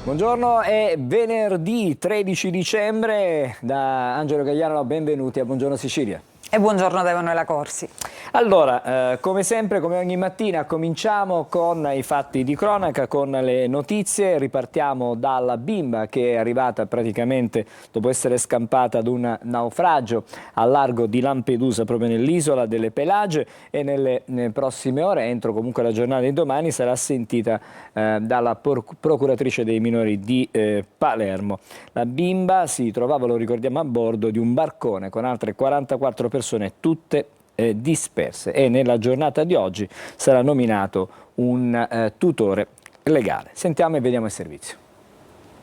Buongiorno, è venerdì 13 dicembre, da Angelo Gagliano benvenuti a Buongiorno Sicilia. E buongiorno da Emanuela Corsi. Allora, come sempre, come ogni mattina, cominciamo con i fatti di cronaca, con le notizie. Ripartiamo dalla bimba che è arrivata praticamente dopo essere scampata ad un naufragio al largo di Lampedusa, proprio nell'isola delle Pelagie, e nelle prossime ore, entro comunque la giornata di domani, sarà sentita dalla procuratrice dei minori di Palermo. La bimba si trovava, lo ricordiamo, a bordo di un barcone con altre 44 persone, tutte disperse, e nella giornata di oggi sarà nominato un tutore legale. Sentiamo e vediamo il servizio.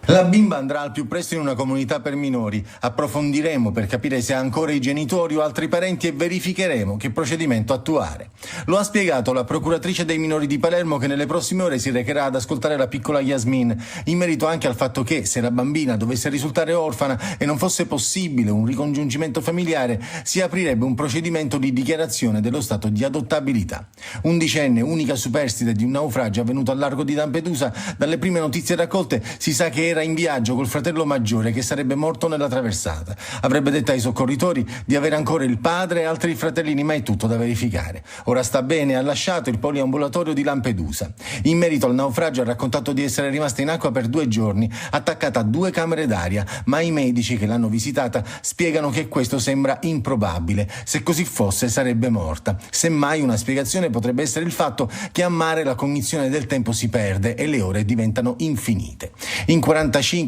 La bimba andrà al più presto in una comunità per minori. Approfondiremo per capire se ha ancora i genitori o altri parenti e verificheremo che procedimento attuare. Lo ha spiegato la procuratrice dei minori di Palermo, che nelle prossime ore si recherà ad ascoltare la piccola Yasmin, in merito anche al fatto che, se la bambina dovesse risultare orfana e non fosse possibile un ricongiungimento familiare, si aprirebbe un procedimento di dichiarazione dello stato di adottabilità. Undicenne, unica superstite di un naufragio avvenuto al largo di Lampedusa, dalle prime notizie raccolte si sa che era in viaggio col fratello maggiore che sarebbe morto nella traversata. Avrebbe detto ai soccorritori di avere ancora il padre e altri fratellini, ma è tutto da verificare. Ora sta bene, ha lasciato il poliambulatorio di Lampedusa. In merito al naufragio ha raccontato di essere rimasta in acqua per 2 giorni, attaccata a 2 camere d'aria, ma i medici che l'hanno visitata spiegano che questo sembra improbabile. Se così fosse sarebbe morta. Semmai una spiegazione potrebbe essere il fatto che a mare la cognizione del tempo si perde e le ore diventano infinite. In 45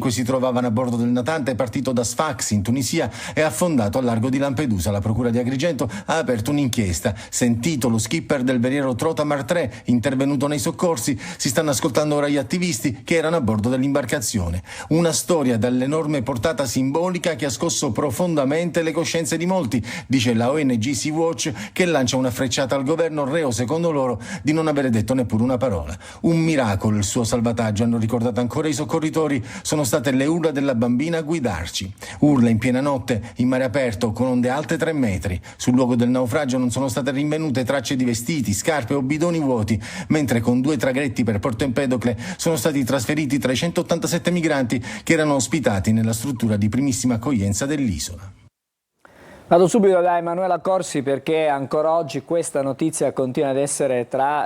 si trovavano a bordo del natante partito da Sfax in Tunisia e affondato al largo di Lampedusa. La procura di Agrigento ha aperto un'inchiesta. Sentito lo skipper del veliero Trotamar 3, intervenuto nei soccorsi, si stanno ascoltando ora gli attivisti che erano a bordo dell'imbarcazione. Una storia dall'enorme portata simbolica che ha scosso profondamente le coscienze di molti, dice la ONG Sea Watch, che lancia una frecciata al governo, reo secondo loro di non avere detto neppure una parola. Un miracolo il suo salvataggio, hanno ricordato ancora i soccorritori. Sono state le urla della bambina a guidarci. Urla in piena notte, in mare aperto, con onde alte 3 metri. Sul luogo del naufragio non sono state rinvenute tracce di vestiti, scarpe o bidoni vuoti, mentre con 2 traghetti per Porto Empedocle sono stati trasferiti 387 migranti che erano ospitati nella struttura di primissima accoglienza dell'isola. Vado subito da Emanuela Corsi, perché ancora oggi questa notizia continua ad essere tra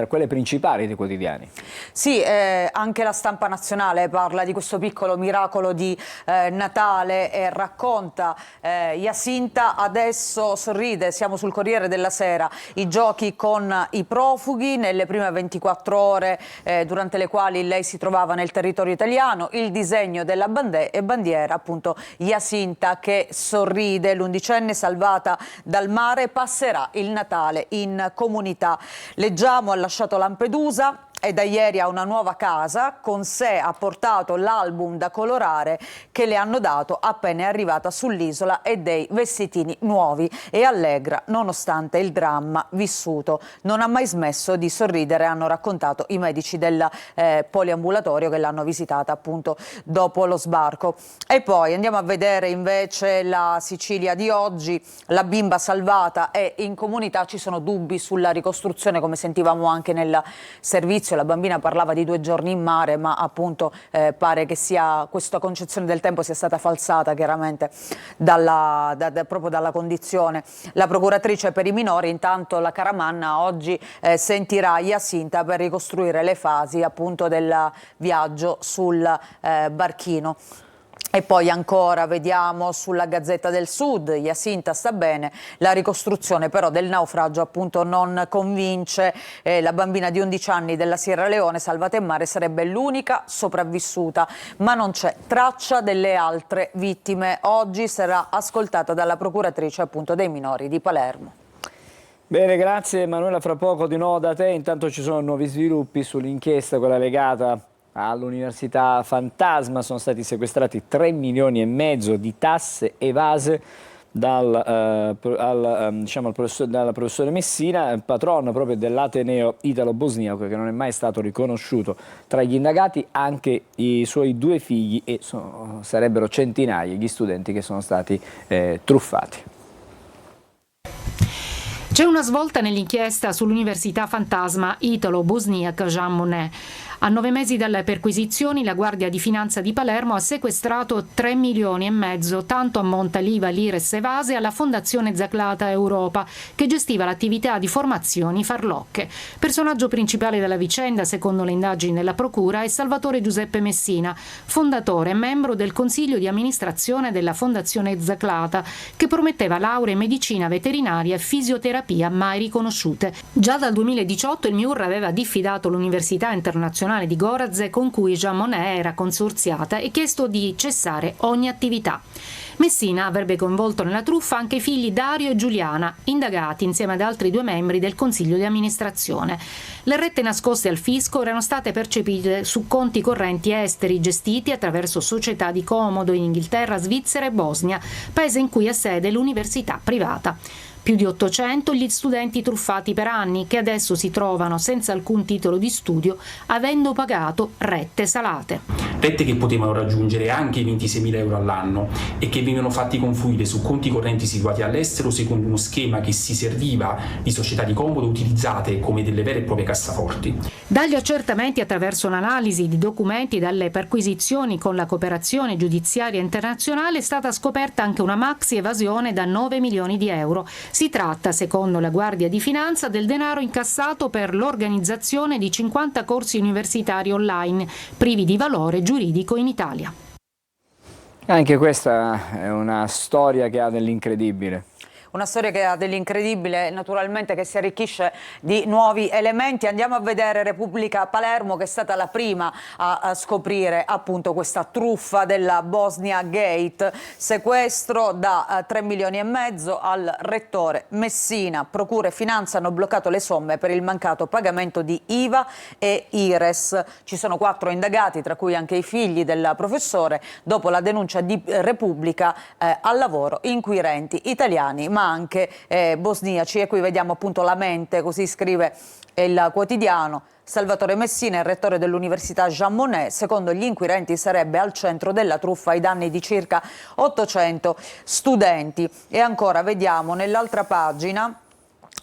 quelle principali dei quotidiani. Sì, anche la stampa nazionale parla di questo piccolo miracolo di Natale e racconta Jacinta adesso sorride, siamo sul Corriere della Sera, i giochi con i profughi nelle prime 24 ore durante le quali lei si trovava nel territorio italiano, il disegno della bandiera, appunto Jacinta che sorride, l'11enne salvata dal mare passerà il Natale in comunità. Leggiamo, ha lasciato Lampedusa e da ieri ha una nuova casa, con sé ha portato l'album da colorare che le hanno dato appena è arrivata sull'isola e dei vestitini nuovi, e allegra nonostante il dramma vissuto. Non ha mai smesso di sorridere, hanno raccontato i medici del poliambulatorio che l'hanno visitata appunto dopo lo sbarco. E poi andiamo a vedere invece la Sicilia di oggi, la bimba salvata è in comunità, ci sono dubbi sulla ricostruzione, come sentivamo anche nel servizio. La bambina parlava di 2 giorni in mare, ma appunto pare che questa concezione del tempo sia stata falsata chiaramente proprio dalla condizione. La procuratrice per i minori, intanto la Caramanna oggi sentirà Jacinta per ricostruire le fasi appunto del viaggio sul barchino. E poi ancora vediamo sulla Gazzetta del Sud, Jacinta sta bene, la ricostruzione però del naufragio appunto non convince, la bambina di 11 anni della Sierra Leone salvata in mare sarebbe l'unica sopravvissuta, ma non c'è traccia delle altre vittime. Oggi sarà ascoltata dalla procuratrice appunto dei minori di Palermo. Bene, grazie Emanuela, fra poco di nuovo da te. Intanto ci sono nuovi sviluppi sull'inchiesta, quella legata all'Università Fantasma. Sono stati sequestrati 3,5 milioni di tasse evase dal professore Messina, patrono proprio dell'Ateneo italo-bosniaco, che non è mai stato riconosciuto tra gli indagati. Anche i suoi 2 figli, e sarebbero centinaia gli studenti che sono stati truffati. C'è una svolta nell'inchiesta sull'Università Fantasma italo-bosniaca Jean Monnet. A 9 mesi dalle perquisizioni, la Guardia di Finanza di Palermo ha sequestrato 3,5 milioni, tanto ammonta l'IVA l'IRES evase alla Fondazione Zaclata Europa, che gestiva l'attività di formazioni farlocche. Personaggio principale della vicenda, secondo le indagini della Procura, è Salvatore Giuseppe Messina, fondatore e membro del Consiglio di amministrazione della Fondazione Zaclata, che prometteva lauree in medicina veterinaria e fisioterapia mai riconosciute. Già dal 2018 il MIUR aveva diffidato l'Università Internazionale di Gorazde, con cui Jean Monnet era consorziata, e chiesto di cessare ogni attività. Messina avrebbe coinvolto nella truffa anche i figli Dario e Giuliana, indagati insieme ad altri 2 membri del Consiglio di amministrazione. Le rette nascoste al fisco erano state percepite su conti correnti esteri gestiti attraverso società di comodo in Inghilterra, Svizzera e Bosnia, paese in cui ha sede l'università privata. Più di 800 gli studenti truffati per anni, che adesso si trovano senza alcun titolo di studio, avendo pagato rette salate. Rette che potevano raggiungere anche i 26.000 euro all'anno e che venivano fatti confluire su conti correnti situati all'estero secondo uno schema che si serviva di società di comodo utilizzate come delle vere e proprie cassaforti. Dagli accertamenti, attraverso un'analisi di documenti e dalle perquisizioni con la cooperazione giudiziaria internazionale, è stata scoperta anche una maxi evasione da 9 milioni di euro. Si tratta, secondo la Guardia di Finanza, del denaro incassato per l'organizzazione di 50 corsi universitari online, privi di valore giuridico in Italia. Anche questa è una storia che ha dell'incredibile. Una storia che ha dell'incredibile, naturalmente, che si arricchisce di nuovi elementi. Andiamo a vedere Repubblica Palermo, che è stata la prima a scoprire appunto questa truffa della Bosnia Gate, sequestro da 3 milioni e mezzo al rettore Messina. Procure e Finanza hanno bloccato le somme per il mancato pagamento di IVA e IRES. Ci sono 4 indagati, tra cui anche i figli del professore, dopo la denuncia di Repubblica al lavoro inquirenti italiani ma anche bosniaci. E qui vediamo appunto la mente, così scrive il quotidiano. Salvatore Messina, il rettore dell'Università Jean Monnet, secondo gli inquirenti sarebbe al centro della truffa ai danni di circa 800 studenti. E ancora vediamo nell'altra pagina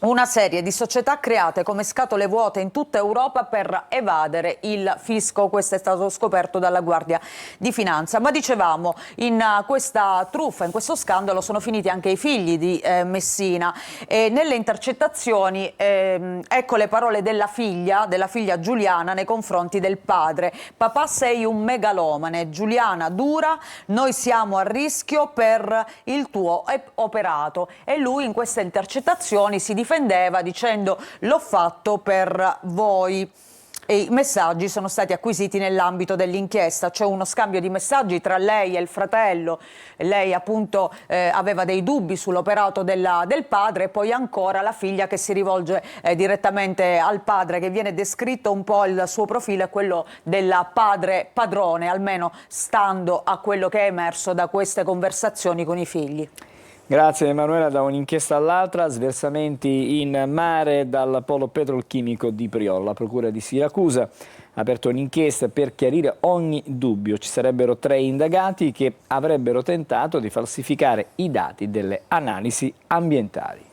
una serie di società create come scatole vuote in tutta Europa per evadere il fisco. Questo è stato scoperto dalla Guardia di Finanza. Ma dicevamo, in questa truffa, in questo scandalo, sono finiti anche i figli di Messina. E nelle intercettazioni, ecco le parole della figlia Giuliana nei confronti del padre. Papà, sei un megalomane, Giuliana dura, noi siamo a rischio per il tuo operato. E lui in queste intercettazioni si difendeva dicendo: l'ho fatto per voi. E i messaggi sono stati acquisiti nell'ambito dell'inchiesta. C'è uno scambio di messaggi tra lei e il fratello. Lei appunto aveva dei dubbi sull'operato del padre, e poi ancora la figlia che si rivolge direttamente al padre, che viene descritto un po' il suo profilo è quello del padre padrone, almeno stando a quello che è emerso da queste conversazioni con i figli. Grazie Emanuela. Da un'inchiesta all'altra, sversamenti in mare dal polo petrolchimico di Priolo. La Procura di Siracusa ha aperto un'inchiesta per chiarire ogni dubbio. Ci sarebbero 3 indagati che avrebbero tentato di falsificare i dati delle analisi ambientali.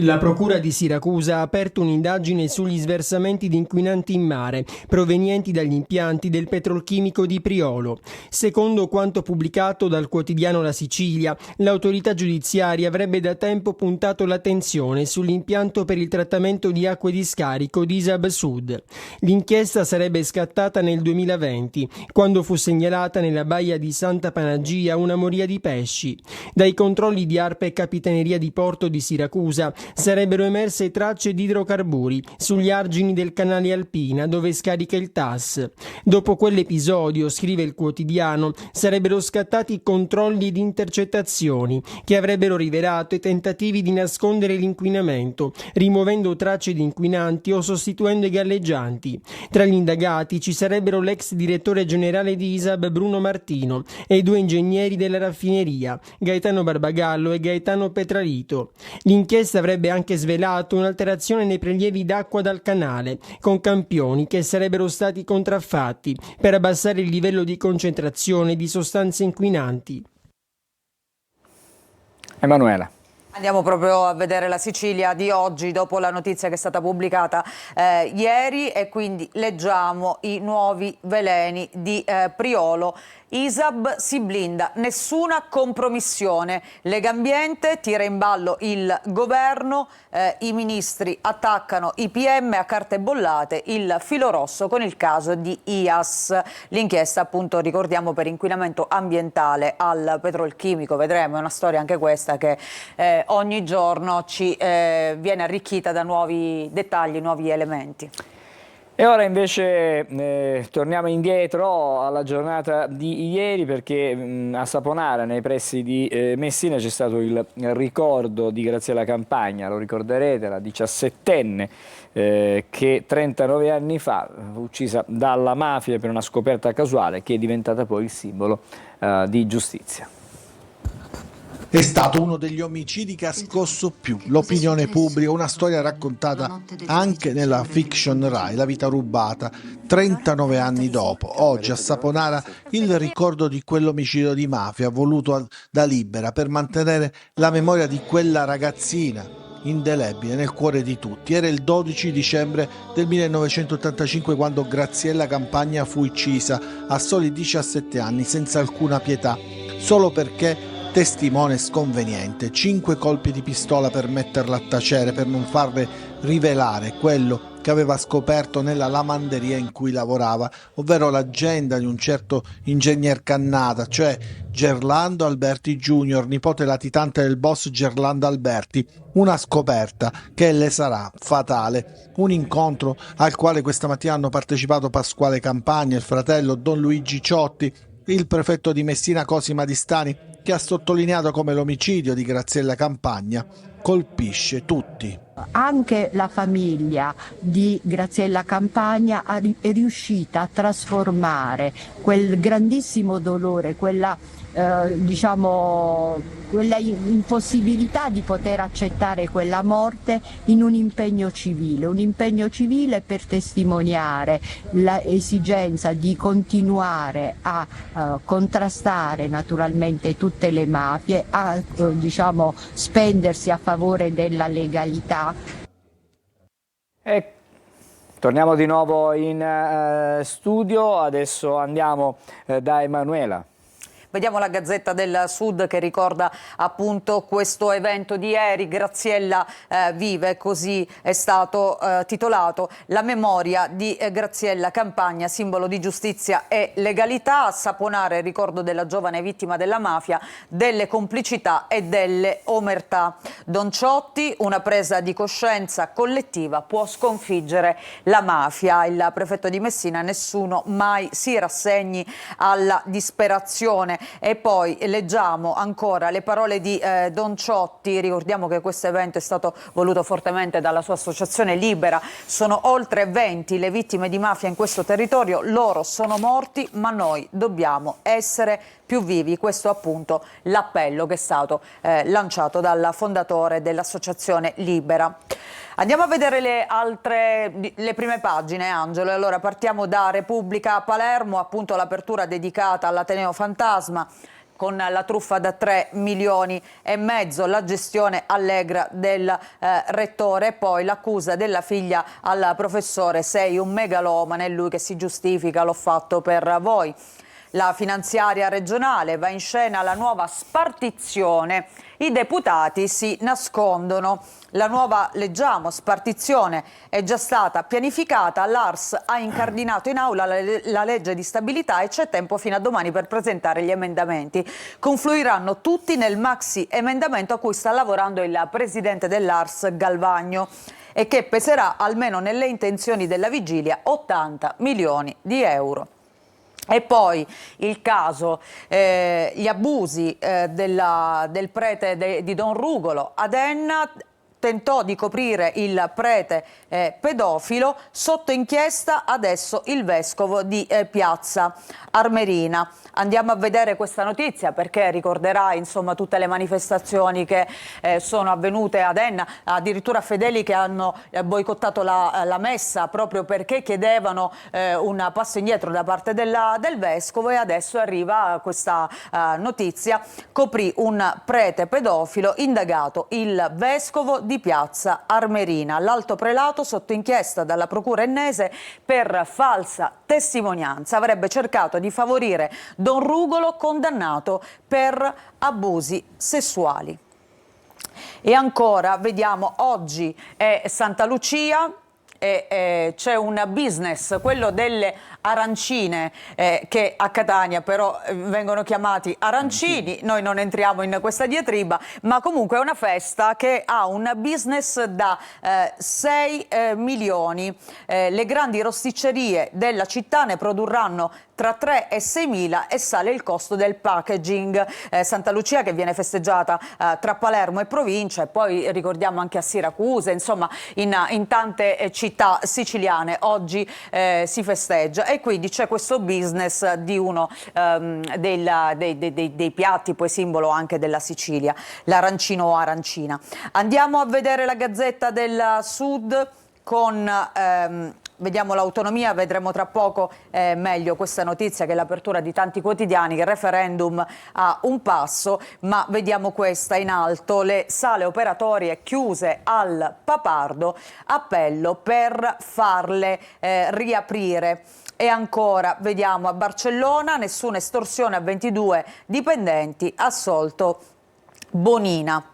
La Procura di Siracusa ha aperto un'indagine sugli sversamenti di inquinanti in mare provenienti dagli impianti del petrolchimico di Priolo. Secondo quanto pubblicato dal quotidiano La Sicilia, l'autorità giudiziaria avrebbe da tempo puntato l'attenzione sull'impianto per il trattamento di acque di scarico di Isab Sud. L'inchiesta sarebbe scattata nel 2020, quando fu segnalata nella baia di Santa Panagia una moria di pesci. Dai controlli di ARPA e Capitaneria di Porto di Siracusa sarebbero emerse tracce di idrocarburi sugli argini del canale Alpina, dove scarica il TAS. Dopo quell'episodio, scrive il quotidiano, sarebbero scattati controlli ed intercettazioni che avrebbero rivelato i tentativi di nascondere l'inquinamento, rimuovendo tracce di inquinanti o sostituendo i galleggianti. Tra gli indagati ci sarebbero l'ex direttore generale di ISAB Bruno Martino e i 2 ingegneri della raffineria, Gaetano Barbagallo e Gaetano Petralito. L'inchiesta avrebbe anche svelato un'alterazione nei prelievi d'acqua dal canale, con campioni che sarebbero stati contraffatti per abbassare il livello di concentrazione di sostanze inquinanti. Emanuela. Andiamo proprio a vedere la Sicilia di oggi dopo la notizia che è stata pubblicata ieri, e quindi leggiamo i nuovi veleni di Priolo. ISAB si blinda, nessuna compromissione. Legambiente tira in ballo il governo, i ministri attaccano i PM a carte bollate, il filo rosso con il caso di IAS. L'inchiesta, appunto, ricordiamo, per inquinamento ambientale al petrolchimico. Vedremo, è una storia anche questa che ogni giorno ci viene arricchita da nuovi dettagli, nuovi elementi. E ora invece torniamo indietro alla giornata di ieri, perché a Saponara, nei pressi di Messina, c'è stato il ricordo di Graziella Campagna. Lo ricorderete, la 17enne che 39 anni fa fu uccisa dalla mafia per una scoperta casuale che è diventata poi il simbolo di giustizia. È stato uno degli omicidi che ha scosso più l'opinione pubblica, una storia raccontata anche nella fiction Rai, La vita rubata, 39 anni dopo. Oggi a Saponara il ricordo di quell'omicidio di mafia voluto da Libera per mantenere la memoria di quella ragazzina indelebile nel cuore di tutti. Era il 12 dicembre del 1985 quando Graziella Campagna fu uccisa a soli 17 anni senza alcuna pietà, solo perché testimone sconveniente. 5 colpi di pistola per metterla a tacere, per non farle rivelare quello che aveva scoperto nella lavanderia in cui lavorava, ovvero l'agenda di un certo ingegner Cannata, cioè Gerlando Alberti Junior, nipote latitante del boss Gerlando Alberti. Una scoperta che le sarà fatale. Un incontro al quale questa mattina hanno partecipato Pasquale Campagna, il fratello Don Luigi Ciotti, il prefetto di Messina Cosima Di Stani, che ha sottolineato come l'omicidio di Graziella Campagna colpisce tutti. Anche la famiglia di Graziella Campagna è riuscita a trasformare quel grandissimo dolore, quella impossibilità di poter accettare quella morte, in un impegno civile per testimoniare l'esigenza di continuare a contrastare naturalmente tutte le mafie, a spendersi a favore della legalità. Torniamo di nuovo in studio, adesso andiamo da Emanuela. Vediamo la Gazzetta del Sud che ricorda appunto questo evento di ieri. Graziella vive, così è stato titolato. La memoria di Graziella Campagna, simbolo di giustizia e legalità. A Saponara il ricordo della giovane vittima della mafia, delle complicità e delle omertà. Don Ciotti, una presa di coscienza collettiva può sconfiggere la mafia. Il prefetto di Messina: nessuno mai si rassegni alla disperazione. E poi leggiamo ancora le parole di Don Ciotti. Ricordiamo che questo evento è stato voluto fortemente dalla sua associazione Libera. Sono oltre 20 le vittime di mafia in questo territorio, loro sono morti ma noi dobbiamo essere più vivi. Questo appunto l'appello che è stato lanciato dal fondatore dell'associazione Libera. Andiamo a vedere le prime pagine, Angelo. Allora partiamo da Repubblica. Palermo, appunto l'apertura dedicata all'Ateneo Fantasma, con la truffa da 3,5 milioni, la gestione allegra del rettore, e poi l'accusa della figlia al professore: sei un megalomane, è lui che si giustifica, l'ho fatto per voi. La finanziaria regionale, va in scena la nuova spartizione, i deputati si nascondono. La nuova, leggiamo, spartizione è già stata pianificata, l'ARS ha incardinato in aula la legge di stabilità e c'è tempo fino a domani per presentare gli emendamenti. Confluiranno tutti nel maxi emendamento a cui sta lavorando il presidente dell'ARS Galvagno e che peserà, almeno nelle intenzioni della vigilia, 80 milioni di euro. E poi il caso, gli abusi del prete di Don Rugolo ad Enna. tentò di coprire il prete pedofilo, sotto inchiesta adesso il vescovo di Piazza Armerina. Andiamo a vedere questa notizia perché ricorderà insomma tutte le manifestazioni che sono avvenute ad Enna, addirittura fedeli che hanno boicottato la messa proprio perché chiedevano un passo indietro da parte del vescovo, e adesso arriva questa notizia: coprì un prete pedofilo, indagato il vescovo di Piazza Armerina. L'alto prelato sotto inchiesta dalla procura ennese per falsa testimonianza. Avrebbe cercato di favorire Don Rugolo, condannato per abusi sessuali. E ancora vediamo, oggi è Santa Lucia e c'è un business, quello delle arancine, che a Catania però vengono chiamati arancini. Noi non entriamo in questa diatriba, ma comunque è una festa che ha un business da 6 milioni. Le grandi rosticcerie della città ne produrranno tra 3 e 6 mila e sale il costo del packaging. Santa Lucia che viene festeggiata tra Palermo e provincia, e poi ricordiamo anche a Siracusa, insomma in tante città siciliane oggi si festeggia, e quindi c'è questo business di uno dei piatti poi simbolo anche della Sicilia, l'arancino o arancina. Andiamo a vedere la Gazzetta del Sud con vediamo l'Autonomia, vedremo tra poco meglio questa notizia che è l'apertura di tanti quotidiani, che il referendum a un passo, ma vediamo questa in alto: le sale operatorie chiuse al Papardo, appello per farle riaprire. E ancora vediamo a Barcellona, nessuna estorsione a 22 dipendenti, assolto Bonina.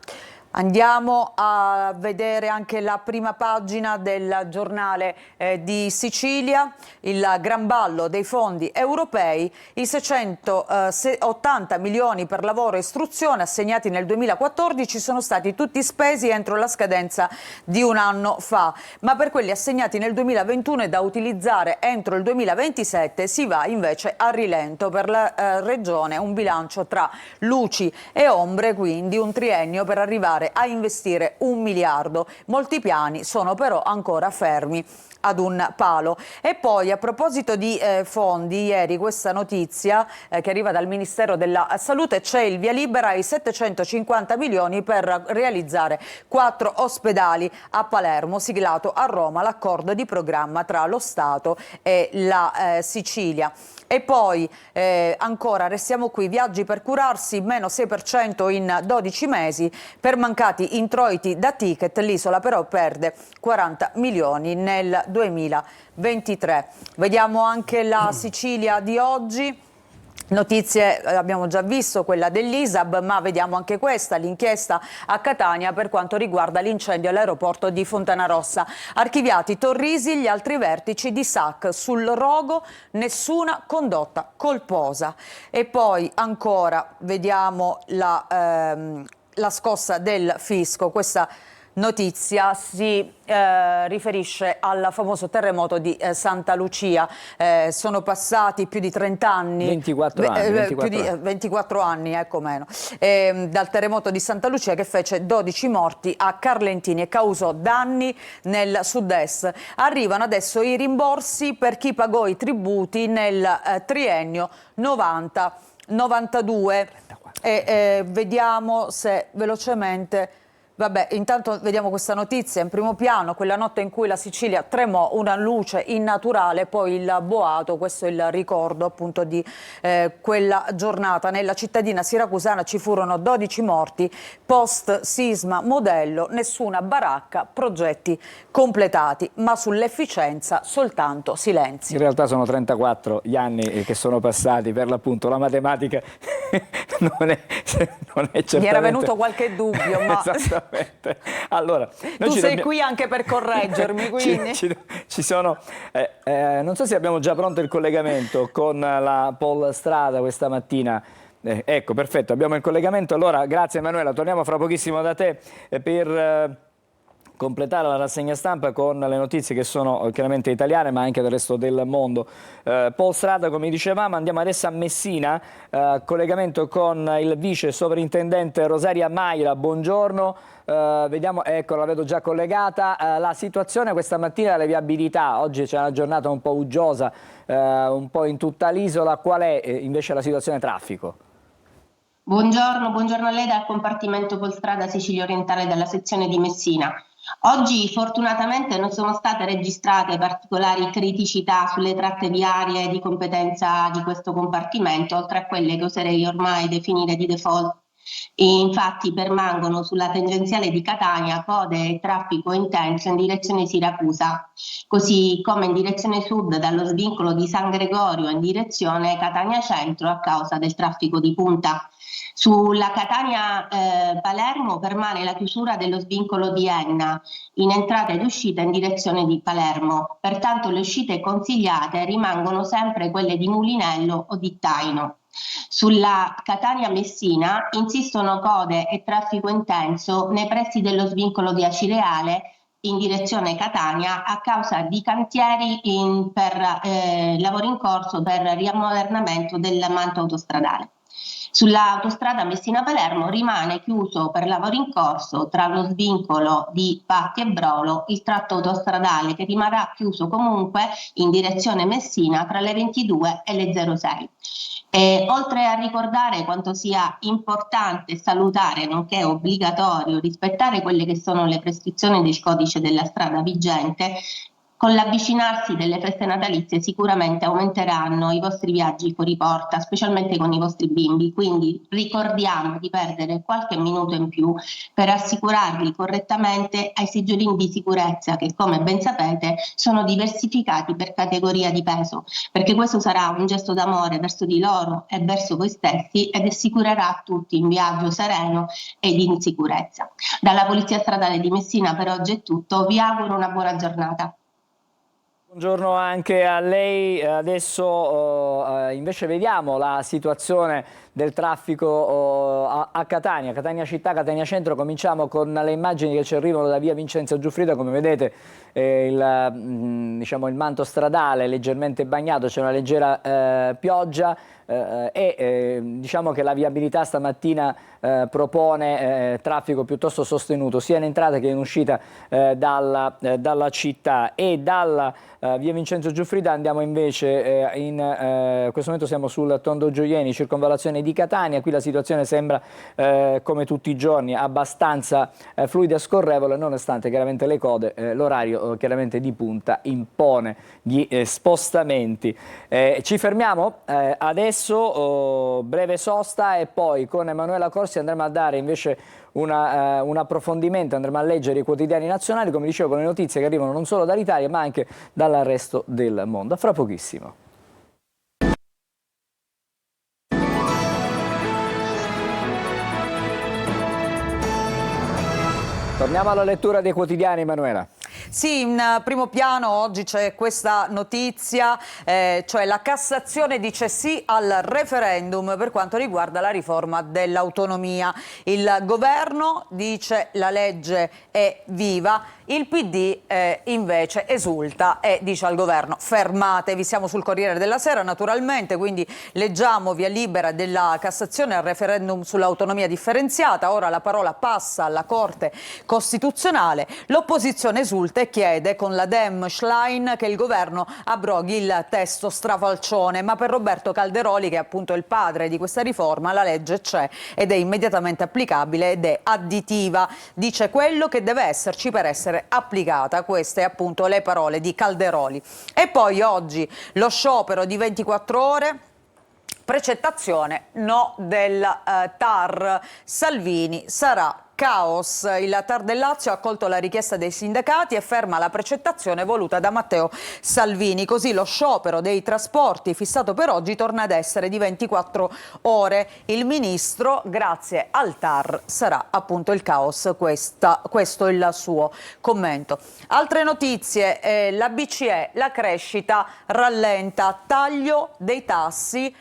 Andiamo a vedere anche la prima pagina del giornale di Sicilia, il gran ballo dei fondi europei, i 680 milioni per lavoro e istruzione assegnati nel 2014 sono stati tutti spesi entro la scadenza di un anno fa, ma per quelli assegnati nel 2021 e da utilizzare entro il 2027 si va invece a rilento. Per la Regione un bilancio tra luci e ombre, quindi un triennio per arrivare a investire 1 miliardo. Molti piani sono però ancora fermi ad un palo. E poi a proposito di fondi, ieri questa notizia che arriva dal Ministero della Salute: c'è il via libera ai 750 milioni per realizzare 4 ospedali a Palermo, siglato a Roma l'accordo di programma tra lo Stato e la Sicilia. E poi ancora restiamo qui, viaggi per curarsi, meno 6% in 12 mesi, per mancati introiti da ticket l'isola però perde 40 milioni nel 2023. Vediamo anche la Sicilia di oggi. Notizie, abbiamo già visto quella dell'ISAB, ma vediamo anche questa, l'inchiesta a Catania per quanto riguarda l'incendio all'aeroporto di Fontanarossa. Archiviati Torrisi, gli altri vertici di SAC sul rogo, nessuna condotta colposa. E poi ancora vediamo la scossa del fisco. Questa notizia si riferisce al famoso terremoto di Santa Lucia. Sono passati più di 30 anni, 24 anni, ecco meno, dal terremoto di Santa Lucia che fece 12 morti a Carlentini e causò danni nel sud-est. Arrivano adesso i rimborsi per chi pagò i tributi nel triennio 90-92. Vediamo se velocemente. Vabbè, intanto vediamo questa notizia in primo piano: quella notte in cui la Sicilia tremò, una luce innaturale, poi il boato. Questo è il ricordo appunto di quella giornata. Nella cittadina siracusana ci furono 12 morti, post sisma modello, nessuna baracca, progetti completati, ma sull'efficienza soltanto silenzi. In realtà sono 34 gli anni che sono passati, per l'appunto la matematica non è certamente... Mi era venuto qualche dubbio, ma... Allora, tu sei qui anche per correggermi, quindi ci sono non so se abbiamo già pronto il collegamento con la Paul Strada questa mattina. Ecco, perfetto, abbiamo il collegamento. Allora, grazie Emanuela, torniamo fra pochissimo da te per completare la rassegna stampa con le notizie che sono chiaramente italiane ma anche del resto del mondo. Paul Strada, come dicevamo, andiamo adesso a Messina, collegamento con il vice sovrintendente Rosaria Maira. Buongiorno, vediamo, ecco, la vedo già collegata. La situazione questa mattina delle viabilità, oggi c'è una giornata un po' uggiosa un po' in tutta l'isola, qual è invece la situazione traffico? Buongiorno a lei dal compartimento Polstrada Sicilia Orientale della sezione di Messina. Oggi fortunatamente non sono state registrate particolari criticità sulle tratte viarie di competenza di questo compartimento, oltre a quelle che oserei ormai definire di default. E infatti permangono sulla tangenziale di Catania code e traffico intenso in direzione Siracusa, così come in direzione sud dallo svincolo di San Gregorio in direzione Catania Centro a causa del traffico di punta. Sulla Catania-Palermo permane la chiusura dello svincolo di Enna in entrata ed uscita in direzione di Palermo, pertanto le uscite consigliate rimangono sempre quelle di Mulinello o di Taino. Sulla Catania-Messina insistono code e traffico intenso nei pressi dello svincolo di Acireale in direzione Catania a causa di cantieri per lavori in corso per riammodernamento del manto autostradale. Sull'autostrada Messina-Palermo rimane chiuso per lavori in corso tra lo svincolo di Patti e Brolo il tratto autostradale che rimarrà chiuso comunque in direzione Messina tra le 22 e le 06. Oltre a ricordare quanto sia importante, salutare, nonché obbligatorio rispettare quelle che sono le prescrizioni del codice della strada vigente, con l'avvicinarsi delle feste natalizie sicuramente aumenteranno i vostri viaggi fuori porta, specialmente con i vostri bimbi, quindi ricordiamo di perdere qualche minuto in più per assicurarli correttamente ai seggiolini di sicurezza che, come ben sapete, sono diversificati per categoria di peso, perché questo sarà un gesto d'amore verso di loro e verso voi stessi ed assicurerà a tutti un viaggio sereno ed in sicurezza. Dalla Polizia Stradale di Messina per oggi è tutto, vi auguro una buona giornata. Buongiorno anche a lei. Adesso invece vediamo la situazione del traffico a Catania, Catania città, Catania centro. Cominciamo con le immagini che ci arrivano da via Vincenzo Giuffrida. Come vedete il manto stradale è leggermente bagnato, c'è una leggera pioggia diciamo che la viabilità stamattina propone traffico piuttosto sostenuto sia in entrata che in uscita dalla città. E dalla via Vincenzo Giuffrida andiamo invece in questo momento siamo sul Tondo Gioieni, circonvallazione di Catania. Qui la situazione sembra come tutti i giorni abbastanza fluida e scorrevole, nonostante chiaramente le code. L'orario chiaramente di punta impone gli spostamenti. Ci fermiamo adesso, breve sosta, e poi con Emanuela Corsi andremo a dare invece un approfondimento, andremo a leggere i quotidiani nazionali, come dicevo, con le notizie che arrivano non solo dall'Italia ma anche dal resto del mondo. A fra pochissimo. Torniamo alla lettura dei quotidiani, Emanuela. Sì, in primo piano oggi c'è questa notizia, cioè la Cassazione dice sì al referendum per quanto riguarda la riforma dell'autonomia. Il governo dice la legge è viva, il PD invece esulta e dice al governo fermatevi. Siamo sul Corriere della Sera naturalmente, quindi leggiamo via libera della Cassazione al referendum sull'autonomia differenziata. Ora la parola passa alla Corte Costituzionale, l'opposizione esulta e chiede con la Dem Schlein che il governo abroghi il testo strafalcione, ma per Roberto Calderoli, che è appunto il padre di questa riforma, la legge c'è ed è immediatamente applicabile ed è additiva, dice quello che deve esserci per essere applicata. Queste appunto le parole di Calderoli. E poi oggi lo sciopero di 24 ore, precettazione no del TAR, Salvini sarà caos. Il TAR del Lazio ha accolto la richiesta dei sindacati e ferma la precettazione voluta da Matteo Salvini. Così lo sciopero dei trasporti fissato per oggi torna ad essere di 24 ore. Il ministro, grazie al TAR sarà appunto il caos. Questo è il suo commento. Altre notizie, la BCE, la crescita rallenta, taglio dei tassi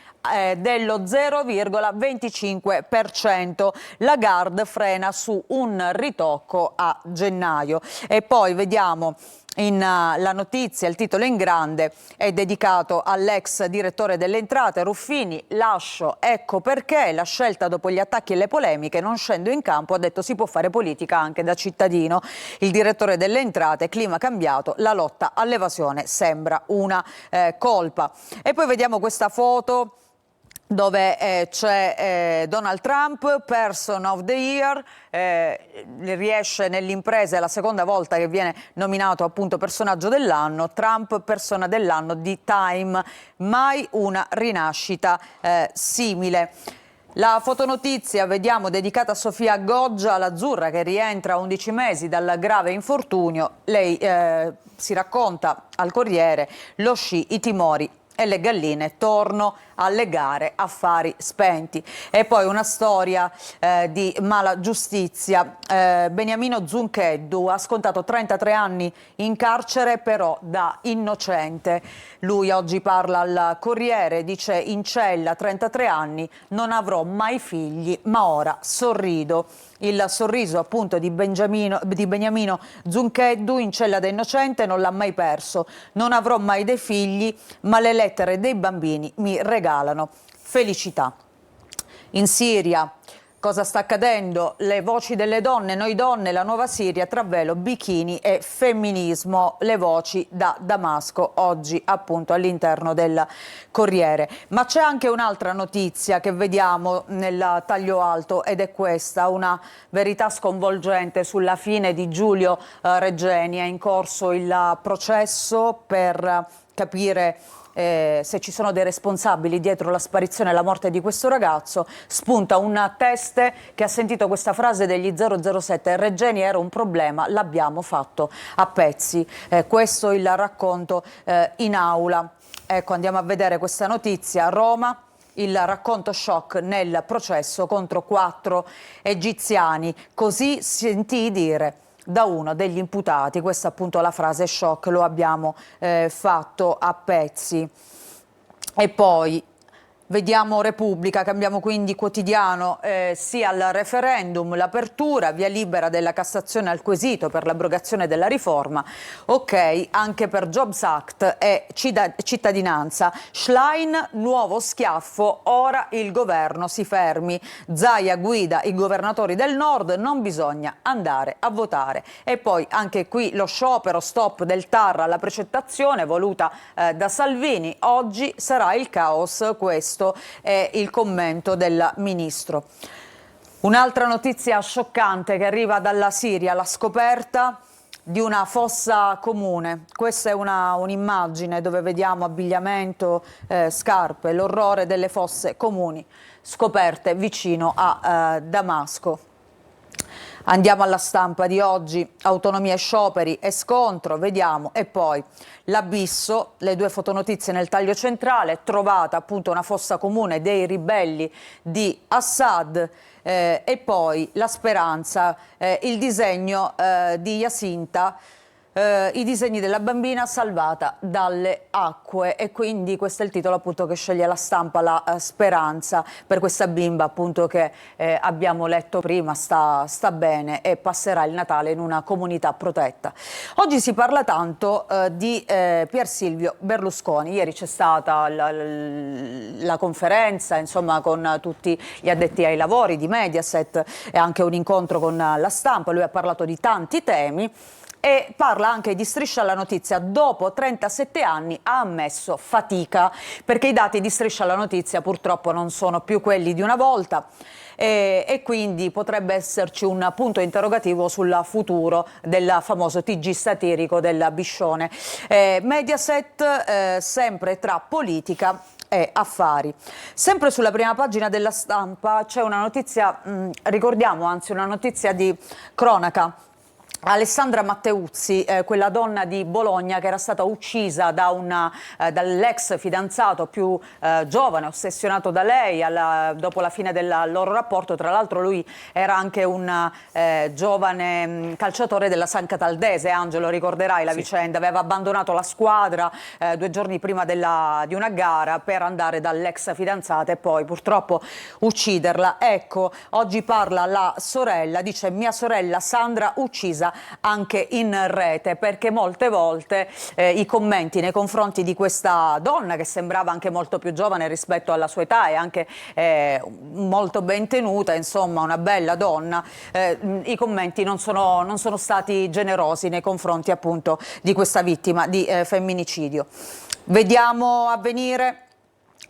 dello 0,25%. Lagarde frena su un ritocco a gennaio. E poi vediamo la notizia, il titolo in grande è dedicato all'ex direttore delle entrate Ruffini, lascio, ecco perché la scelta dopo gli attacchi e le polemiche, non scendo in campo, ha detto si può fare politica anche da cittadino. Il direttore delle entrate, clima cambiato, la lotta all'evasione sembra una colpa. E poi vediamo questa foto dove c'è Donald Trump, Person of the Year, riesce nell'impresa, è la seconda volta che viene nominato appunto personaggio dell'anno, Trump persona dell'anno di Time, mai una rinascita simile. La fotonotizia, vediamo, dedicata a Sofia Goggia, l'azzurra che rientra a 11 mesi dal grave infortunio. Lei si racconta al Corriere, lo sci, i timori e le galline, torno alle gare, affari spenti. E poi una storia di mala giustizia. Beniamino Zuncheddu ha scontato 33 anni in carcere, però da innocente. Lui oggi parla al Corriere, dice: in cella 33 anni, non avrò mai figli, ma ora sorrido. Il sorriso appunto di Beniamino Zuncheddu, in cella da innocente, non l'ha mai perso. Non avrò mai dei figli, ma le lettere dei bambini mi regalano felicità. In Siria cosa sta accadendo? Le voci delle donne, noi donne, la nuova Siria tra velo, bikini e femminismo. Le voci da Damasco oggi appunto all'interno del Corriere. Ma c'è anche un'altra notizia che vediamo nel taglio alto, ed è questa, una verità sconvolgente sulla fine di Giulio Regeni. È in corso il processo per capire se ci sono dei responsabili dietro la sparizione e la morte di questo ragazzo. Spunta un teste che ha sentito questa frase degli 007: Regeni era un problema, l'abbiamo fatto a pezzi. Questo il racconto in aula. Ecco, andiamo a vedere questa notizia. Roma, il racconto shock nel processo contro 4 egiziani. Così sentii dire da uno degli imputati. Questa appunto la frase shock, lo abbiamo fatto a pezzi. E poi vediamo Repubblica, cambiamo quindi quotidiano, sì al referendum, l'apertura, via libera della Cassazione al quesito per l'abrogazione della riforma, ok anche per Jobs Act e cittadinanza. Schlein, nuovo schiaffo, ora il governo si fermi. Zaia guida i governatori del nord, non bisogna andare a votare. E poi anche qui lo sciopero, stop del TAR alla precettazione voluta da Salvini, oggi sarà il caos, questo è il commento del ministro. Un'altra notizia scioccante che arriva dalla Siria, la scoperta di una fossa comune. Questa è un'immagine dove vediamo abbigliamento, scarpe, l'orrore delle fosse comuni scoperte vicino a Damasco. Andiamo alla stampa di oggi, autonomia e scioperi e scontro, vediamo, e poi l'abisso, le due fotonotizie nel taglio centrale, trovata appunto una fossa comune dei ribelli di Assad, e poi la speranza, il disegno di Jacinta, i disegni della bambina salvata dalle acque, e quindi questo è il titolo appunto che sceglie la stampa, la speranza per questa bimba appunto che abbiamo letto prima, sta bene e passerà il Natale in una comunità protetta. Oggi si parla tanto di Pier Silvio Berlusconi. Ieri c'è stata la conferenza insomma con tutti gli addetti ai lavori di Mediaset e anche un incontro con la stampa. Lui ha parlato di tanti temi e parla anche di Striscia alla Notizia. Dopo 37 anni ha ammesso fatica, perché i dati di Striscia alla Notizia purtroppo non sono più quelli di una volta e quindi potrebbe esserci un punto interrogativo sul futuro del famoso TG satirico del Biscione. Mediaset sempre tra politica e affari. Sempre sulla prima pagina della stampa c'è una notizia, ricordiamo anzi una notizia di cronaca. Alessandra Matteuzzi, quella donna di Bologna che era stata uccisa dall'ex fidanzato più giovane, ossessionato da lei dopo la fine del loro rapporto. Tra l'altro lui era anche un giovane calciatore della San Cataldese. Angelo, ricorderai la vicenda, aveva abbandonato la squadra 2 giorni prima di una gara per andare dall'ex fidanzata e poi purtroppo ucciderla. Ecco, oggi parla la sorella, dice: mia sorella Sandra uccisa anche in rete, perché molte volte i commenti nei confronti di questa donna, che sembrava anche molto più giovane rispetto alla sua età e anche molto ben tenuta, insomma una bella donna, i commenti non sono stati generosi nei confronti appunto di questa vittima di femminicidio. Vediamo avvenire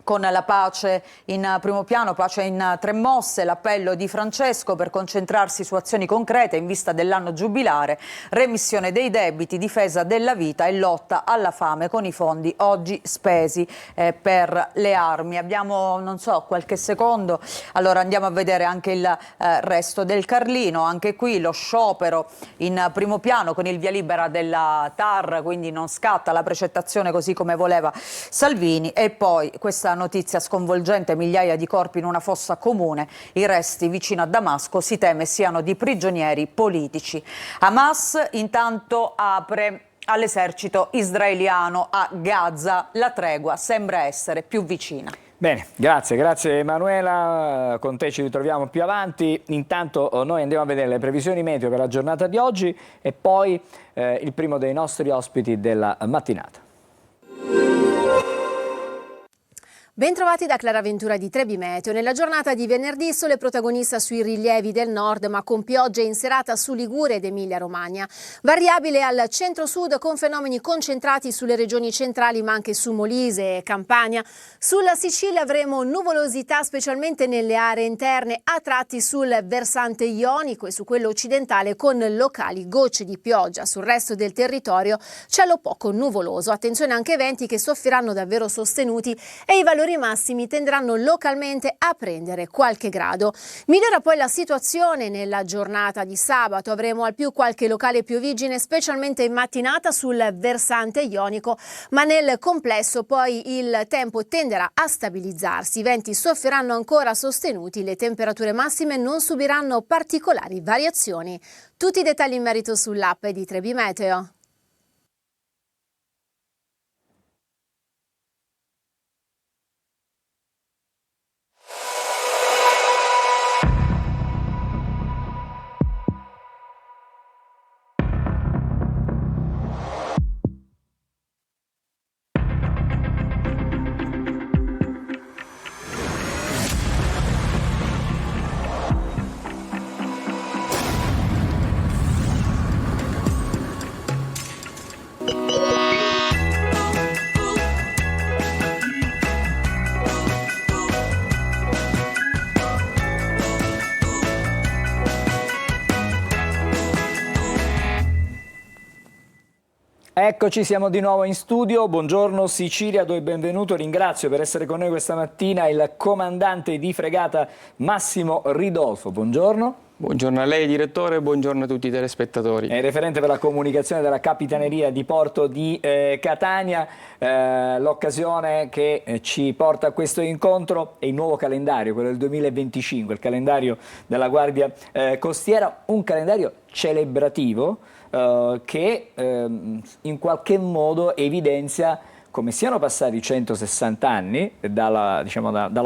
con la pace in primo piano, pace in 3 mosse, l'appello di Francesco per concentrarsi su azioni concrete in vista dell'anno giubilare, remissione dei debiti, difesa della vita e lotta alla fame con i fondi oggi spesi per le armi. Abbiamo, non so, qualche secondo, allora andiamo a vedere anche il resto del Carlino. Anche qui lo sciopero in primo piano con il via libera della TAR, quindi non scatta la precettazione così come voleva Salvini. E poi questa notizia sconvolgente: migliaia di corpi in una fossa comune, i resti vicino a Damasco, si teme siano di prigionieri politici. Hamas intanto apre all'esercito israeliano a Gaza, la tregua sembra essere più vicina. Bene, grazie Emanuela, con te ci ritroviamo più avanti. Intanto noi andiamo a vedere le previsioni meteo per la giornata di oggi e poi il primo dei nostri ospiti della mattinata. Bentrovati da Clara Ventura di Trebi Meteo. Nella giornata di venerdì sole protagonista sui rilievi del nord, ma con piogge in serata su Liguria ed Emilia Romagna. Variabile al centro-sud con fenomeni concentrati sulle regioni centrali ma anche su Molise e Campania. Sulla Sicilia avremo nuvolosità specialmente nelle aree interne, a tratti sul versante ionico e su quello occidentale con locali gocce di pioggia. Sul resto del territorio cielo poco nuvoloso. Attenzione anche ai venti che soffriranno davvero sostenuti e i valori massimi tenderanno localmente a prendere qualche grado. Migliora poi la situazione nella giornata di sabato. Avremo al più qualche locale piovigine, specialmente in mattinata sul versante ionico, ma nel complesso poi il tempo tenderà a stabilizzarsi. I venti soffriranno ancora sostenuti, le temperature massime non subiranno particolari variazioni. Tutti i dettagli in merito sull'app di Trebi Meteo. Eccoci, siamo di nuovo in studio. Buongiorno Sicilia, do il benvenuto. Ringrazio per essere con noi questa mattina il comandante di fregata Massimo Ridolfo. Buongiorno. Buongiorno a lei direttore, buongiorno a tutti i telespettatori. È referente per la comunicazione della Capitaneria di Porto di Catania. L'occasione che ci porta a questo incontro è il nuovo calendario, quello del 2025, il calendario della Guardia Costiera, un calendario celebrativo che in qualche modo evidenzia come siano passati 160 anni dalla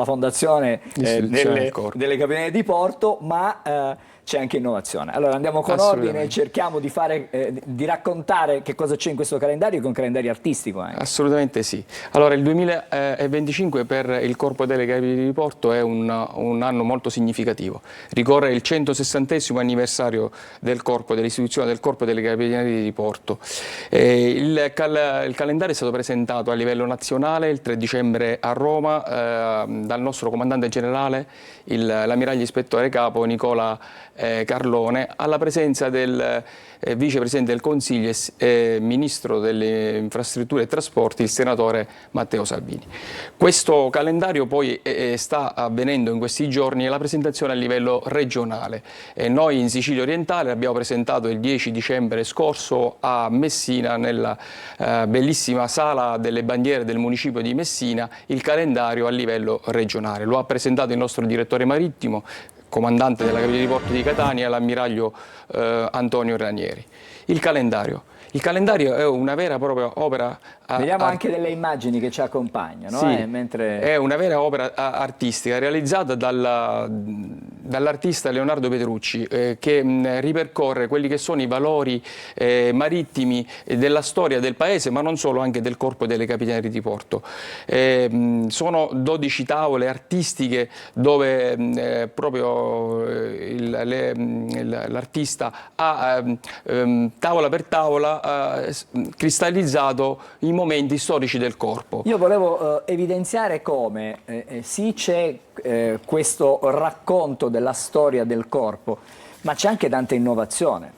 fondazione delle Capitanerie di Porto, ma c'è anche innovazione. Allora andiamo con ordine e cerchiamo di raccontare che cosa c'è in questo calendario, che è un calendario artistico anche. Assolutamente sì. Allora il 2025 per il Corpo delle Capitanerie di Porto è un anno molto significativo. Ricorre il 160° anniversario dell'istituzione del Corpo delle Capitanerie di Porto. Il calendario è stato presentato consegnato a livello nazionale il 3 dicembre a Roma dal nostro comandante generale, l'ammiraglio ispettore capo Nicola Carlone, alla presenza del vicepresidente del Consiglio e ministro delle infrastrutture e trasporti, il senatore Matteo Salvini. Questo calendario poi sta avvenendo in questi giorni la presentazione a livello regionale. Noi in Sicilia orientale abbiamo presentato il 10 dicembre scorso a Messina, nella bellissima sala delle bandiere del municipio di Messina, il calendario a livello regionale. Lo ha presentato il nostro direttore marittimo, comandante della Capitaneria di Porto di Catania, l'ammiraglio Antonio Ranieri. Il calendario è una vera e propria opera. Vediamo anche delle immagini che ci accompagnano. Sì, mentre... è una vera opera artistica realizzata dall'artista Leonardo Petrucci, che ripercorre quelli che sono i valori marittimi della storia del paese, ma non solo, anche del Corpo delle Capitanerie di Porto. Sono 12 tavole artistiche dove proprio l'artista ha tavola per tavola cristallizzato i momenti storici del corpo. Io volevo evidenziare come sì, c'è questo racconto della storia del corpo, ma c'è anche tanta innovazione,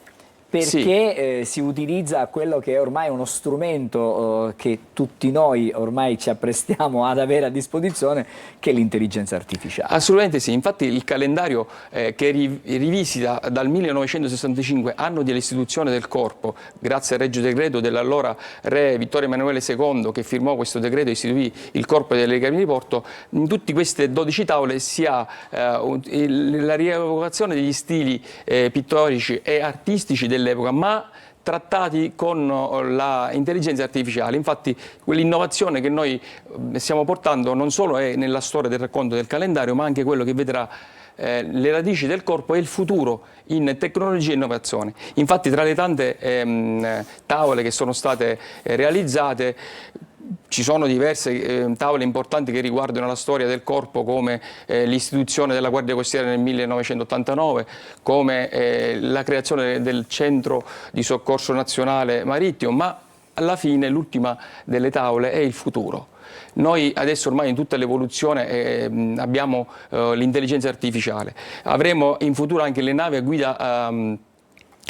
perché si utilizza quello che è ormai uno strumento che tutti noi ormai ci apprestiamo ad avere a disposizione, che è l'intelligenza artificiale. Assolutamente sì, infatti il calendario che rivisita dal 1965, anno dell'istituzione del corpo, grazie al Regio Decreto dell'allora re Vittorio Emanuele II, che firmò questo decreto e istituì il Corpo delle Capitanerie di Porto, in tutte queste 12 tavole si ha la rievocazione degli stili pittorici e artistici dell'epoca, ma trattati con l'intelligenza artificiale. Infatti quell'innovazione che noi stiamo portando non solo è nella storia del racconto del calendario, ma anche quello che vedrà le radici del corpo e il futuro in tecnologia e innovazione. Infatti tra le tante tavole che sono state realizzate ci sono diverse tavole importanti che riguardano la storia del corpo, come l'istituzione della Guardia Costiera nel 1989, come la creazione del Centro di Soccorso Nazionale Marittimo, ma alla fine l'ultima delle tavole è il futuro. Noi adesso ormai in tutta l'evoluzione abbiamo l'intelligenza artificiale, avremo in futuro anche le navi a guida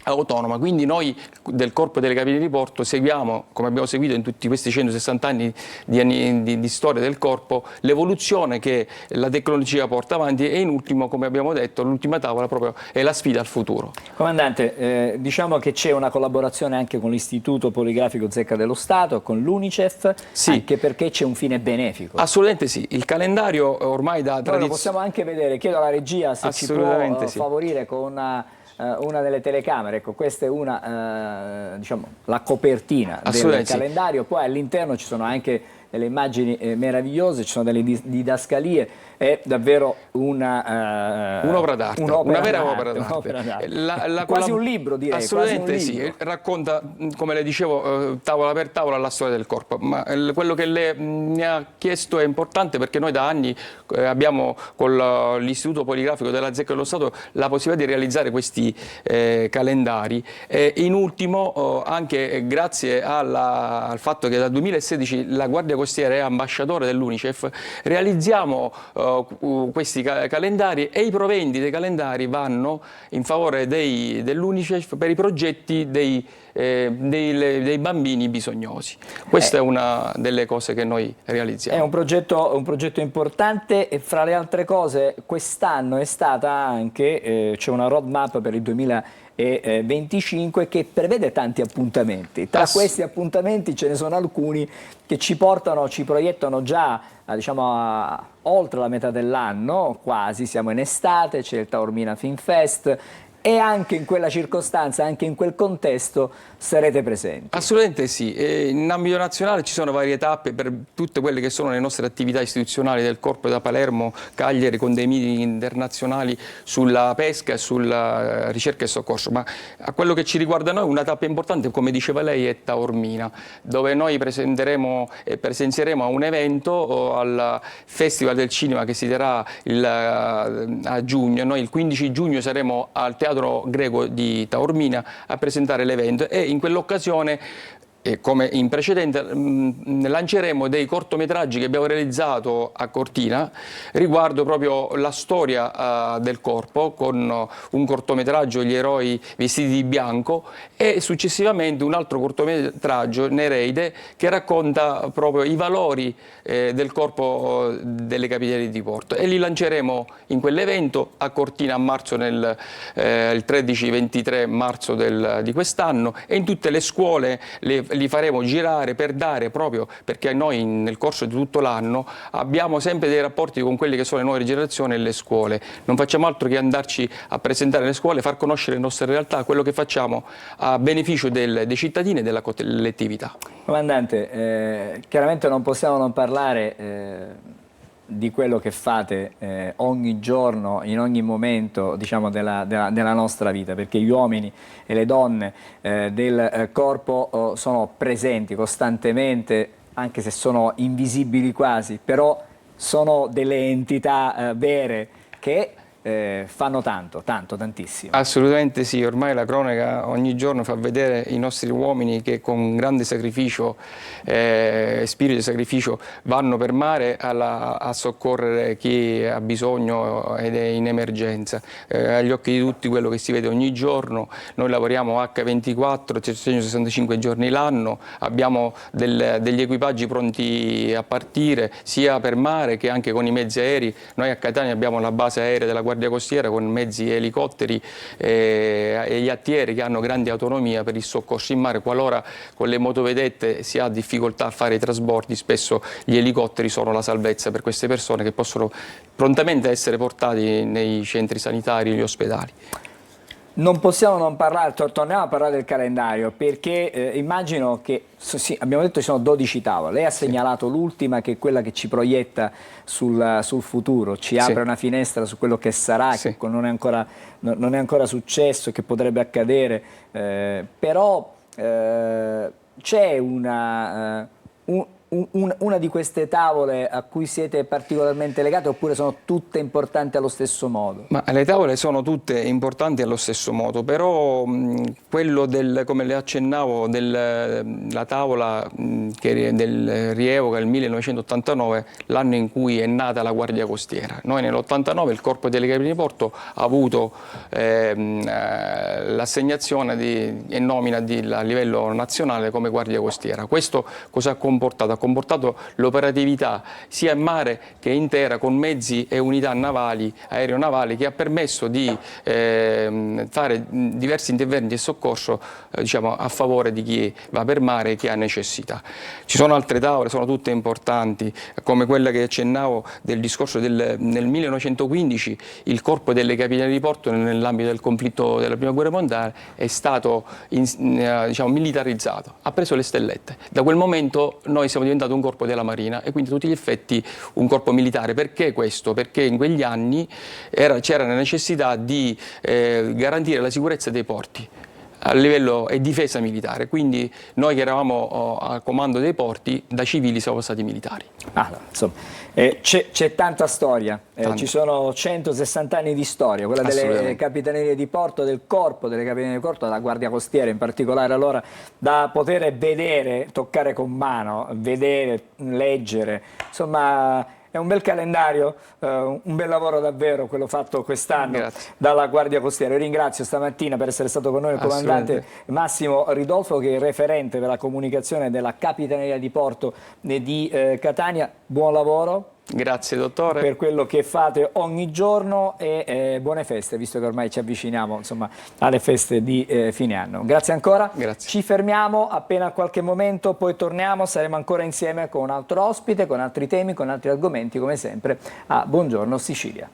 autonoma, quindi noi del Corpo delle Capitanerie di Porto seguiamo, come abbiamo seguito in tutti questi 160 anni di storia del corpo, l'evoluzione che la tecnologia porta avanti e in ultimo, come abbiamo detto, l'ultima tavola proprio è la sfida al futuro. Comandante, diciamo che c'è una collaborazione anche con l'Istituto Poligrafico Zecca dello Stato, con l'UNICEF, anche perché c'è un fine benefico. Assolutamente sì, il calendario ormai da tradizione... Lo possiamo anche vedere, chiedo alla regia se ci può favorire con una delle telecamere. Ecco, questa è una, diciamo, la copertina del calendario, poi all'interno ci sono anche delle immagini meravigliose, ci sono delle didascalie, è davvero un'opera d'arte, una vera opera d'arte. Quasi un libro, direi. Assolutamente sì, racconta, come le dicevo, tavola per tavola la storia del corpo, ma quello che lei mi ha chiesto è importante perché noi da anni abbiamo con l'Istituto Poligrafico della Zecca dello Stato la possibilità di realizzare questi calendari e in ultimo anche grazie al fatto che dal 2016 la Guardia Costiera è ambasciatore dell'UNICEF, realizziamo questi calendari e i proventi dei calendari vanno in favore dell'UNICEF per i progetti dei bambini bisognosi. Questa è una delle cose che noi realizziamo. È un progetto importante e fra le altre cose quest'anno è stata anche, c'è una roadmap per il 2025 che prevede tanti appuntamenti. Tra questi appuntamenti ce ne sono alcuni che ci proiettano già diciamo oltre la metà dell'anno, quasi siamo in estate, c'è il Taormina Film Fest e anche in quella circostanza, anche in quel contesto sarete presenti. Assolutamente sì, in ambito nazionale ci sono varie tappe per tutte quelle che sono le nostre attività istituzionali del Corpo da Palermo, Cagliari, con dei meeting internazionali sulla pesca e sulla ricerca e soccorso, ma a quello che ci riguarda noi una tappa importante, come diceva lei, è Taormina, dove noi presenzieremo a un evento al Festival del Cinema che si terrà a giugno. Noi il 15 giugno saremo al Teatro Greco di Taormina a presentare l'evento e in quell'occasione E come in precedente lanceremo dei cortometraggi che abbiamo realizzato a Cortina riguardo proprio la storia del corpo, con un cortometraggio Gli eroi vestiti di bianco e successivamente un altro cortometraggio Nereide che racconta proprio i valori del corpo delle Capitanerie di Porto, e li lanceremo in quell'evento a Cortina a marzo, il 13-23 marzo di quest'anno, e in tutte le scuole li faremo girare per dare, proprio perché noi nel corso di tutto l'anno abbiamo sempre dei rapporti con quelle che sono le nuove generazioni e le scuole. Non facciamo altro che andarci a presentare le scuole, far conoscere le nostre realtà, quello che facciamo a beneficio dei cittadini e della collettività. Comandante, chiaramente non possiamo non parlare di quello che fate ogni giorno, in ogni momento, diciamo, della nostra vita, perché gli uomini e le donne del corpo sono presenti costantemente, anche se sono invisibili quasi, però sono delle entità vere che fanno tantissimo. Assolutamente sì, ormai la cronaca ogni giorno fa vedere i nostri uomini che con grande sacrificio, spirito di sacrificio, vanno per mare a soccorrere chi ha bisogno ed è in emergenza. Agli occhi di tutti quello che si vede ogni giorno. Noi lavoriamo H24, 365 giorni l'anno, abbiamo degli equipaggi pronti a partire sia per mare che anche con i mezzi aerei. Noi a Catania abbiamo la base aerea della Guardia Costiera con mezzi elicotteri e iattieri che hanno grande autonomia per il soccorso in mare. Qualora con le motovedette si ha difficoltà a fare i trasbordi, spesso gli elicotteri sono la salvezza per queste persone che possono prontamente essere portati nei centri sanitari e negli ospedali. Non possiamo non parlare, torniamo a parlare del calendario, perché immagino che, sì, abbiamo detto che ci sono 12 tavole, lei ha segnalato l'ultima, che è quella che ci proietta sul futuro, ci apre una finestra su quello che sarà, che non è ancora successo, che potrebbe accadere, però c'è una di queste tavole a cui siete particolarmente legati, oppure sono tutte importanti allo stesso modo? Ma le tavole sono tutte importanti allo stesso modo, però quello come le accennavo, la tavola del rievoca il 1989, l'anno in cui è nata la Guardia Costiera. Noi nell'89 il Corpo delle Capitanerie di Porto ha avuto l'assegnazione e nomina a livello nazionale come Guardia Costiera. Questo cosa ha comportato? Ha comportato l'operatività sia in mare che in terra con mezzi e unità navali, aeronavali, che ha permesso di fare diversi interventi di soccorso diciamo, a favore di chi va per mare e chi ha necessità. Ci sono altre tavole, sono tutte importanti, come quella che accennavo del discorso nel 1915 il Corpo delle Capitanerie di Porto nell'ambito del conflitto della Prima Guerra Mondiale è stato diciamo, militarizzato, ha preso le stellette. Da quel momento noi siamo diventato un corpo della Marina e quindi a tutti gli effetti un corpo militare. Perché questo? Perché in quegli anni c'era la necessità di garantire la sicurezza dei porti a livello e difesa militare, quindi noi che eravamo a comando dei porti da civili siamo stati militari. Insomma, c'è tanta storia, ci sono 160 anni di storia, quella delle Capitanerie di Porto, del Corpo delle Capitanerie di Porto, della Guardia Costiera in particolare, allora da poter vedere, toccare con mano, vedere, leggere, insomma è un bel calendario, un bel lavoro davvero quello fatto quest'anno dalla Guardia Costiera. Io ringrazio stamattina per essere stato con noi il comandante Massimo Ridolfo, che è il referente della comunicazione della Capitaneria di Porto di Catania. Buon lavoro. Grazie dottore. Per quello che fate ogni giorno e buone feste, visto che ormai ci avviciniamo insomma, alle feste di fine anno. Grazie ancora. Grazie. Ci fermiamo appena qualche momento, poi torniamo, saremo ancora insieme con un altro ospite, con altri temi, con altri argomenti, come sempre a Buongiorno Sicilia.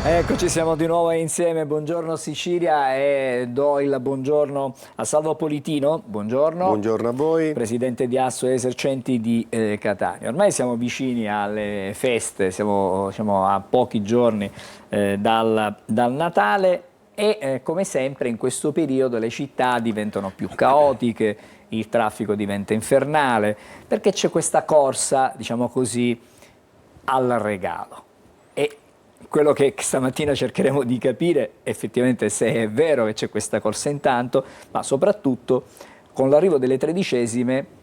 Eccoci, siamo di nuovo insieme, Buongiorno Sicilia, e do il buongiorno a Salvo Politino, buongiorno. Buongiorno a voi. Presidente di Asso Esercenti di Catania. Ormai siamo vicini alle feste, siamo a pochi giorni dal Natale e come sempre in questo periodo le città diventano più caotiche, il traffico diventa infernale, perché c'è questa corsa, diciamo così, al regalo. E quello che stamattina cercheremo di capire effettivamente se è vero che c'è questa corsa intanto, ma soprattutto con l'arrivo delle tredicesime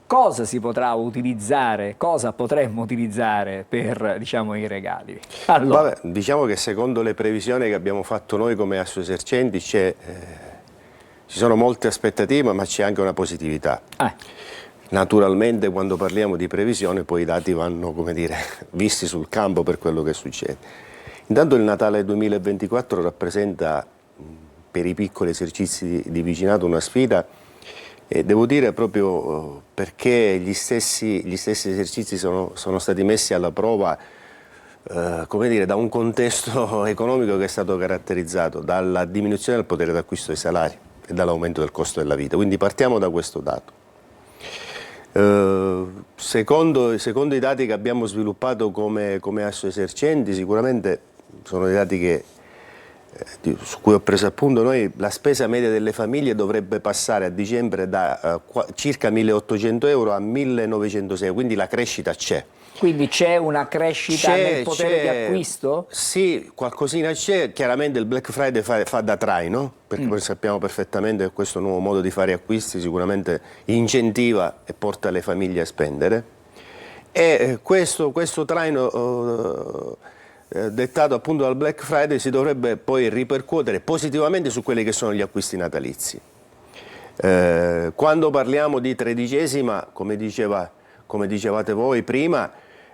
cosa si potrà utilizzare, cosa potremmo utilizzare per, diciamo, i regali. Allora. Vabbè, diciamo che secondo le previsioni che abbiamo fatto noi come Assoesercenti ci sono molte aspettative, ma c'è anche una positività. Naturalmente quando parliamo di previsione poi i dati vanno, come dire, visti sul campo per quello che succede. Intanto il Natale 2024 rappresenta per i piccoli esercizi di vicinato una sfida, e devo dire proprio perché gli stessi esercizi sono stati messi alla prova, come dire, da un contesto economico che è stato caratterizzato dalla diminuzione del potere d'acquisto dei salari e dall'aumento del costo della vita. Quindi partiamo da questo dato. Secondo i dati che abbiamo sviluppato come Assoesercenti, sicuramente sono dei dati su cui ho preso appunto, noi la spesa media delle famiglie dovrebbe passare a dicembre da circa 1.800 euro a 1.906, quindi la crescita c'è. Quindi c'è una crescita nel potere di acquisto? Sì, qualcosina c'è, chiaramente il Black Friday fa da traino, perché noi sappiamo perfettamente che questo nuovo modo di fare acquisti sicuramente incentiva e porta le famiglie a spendere, e questo traino dettato appunto dal Black Friday si dovrebbe poi ripercuotere positivamente su quelli che sono gli acquisti natalizi. Quando parliamo di tredicesima, come dicevate voi prima,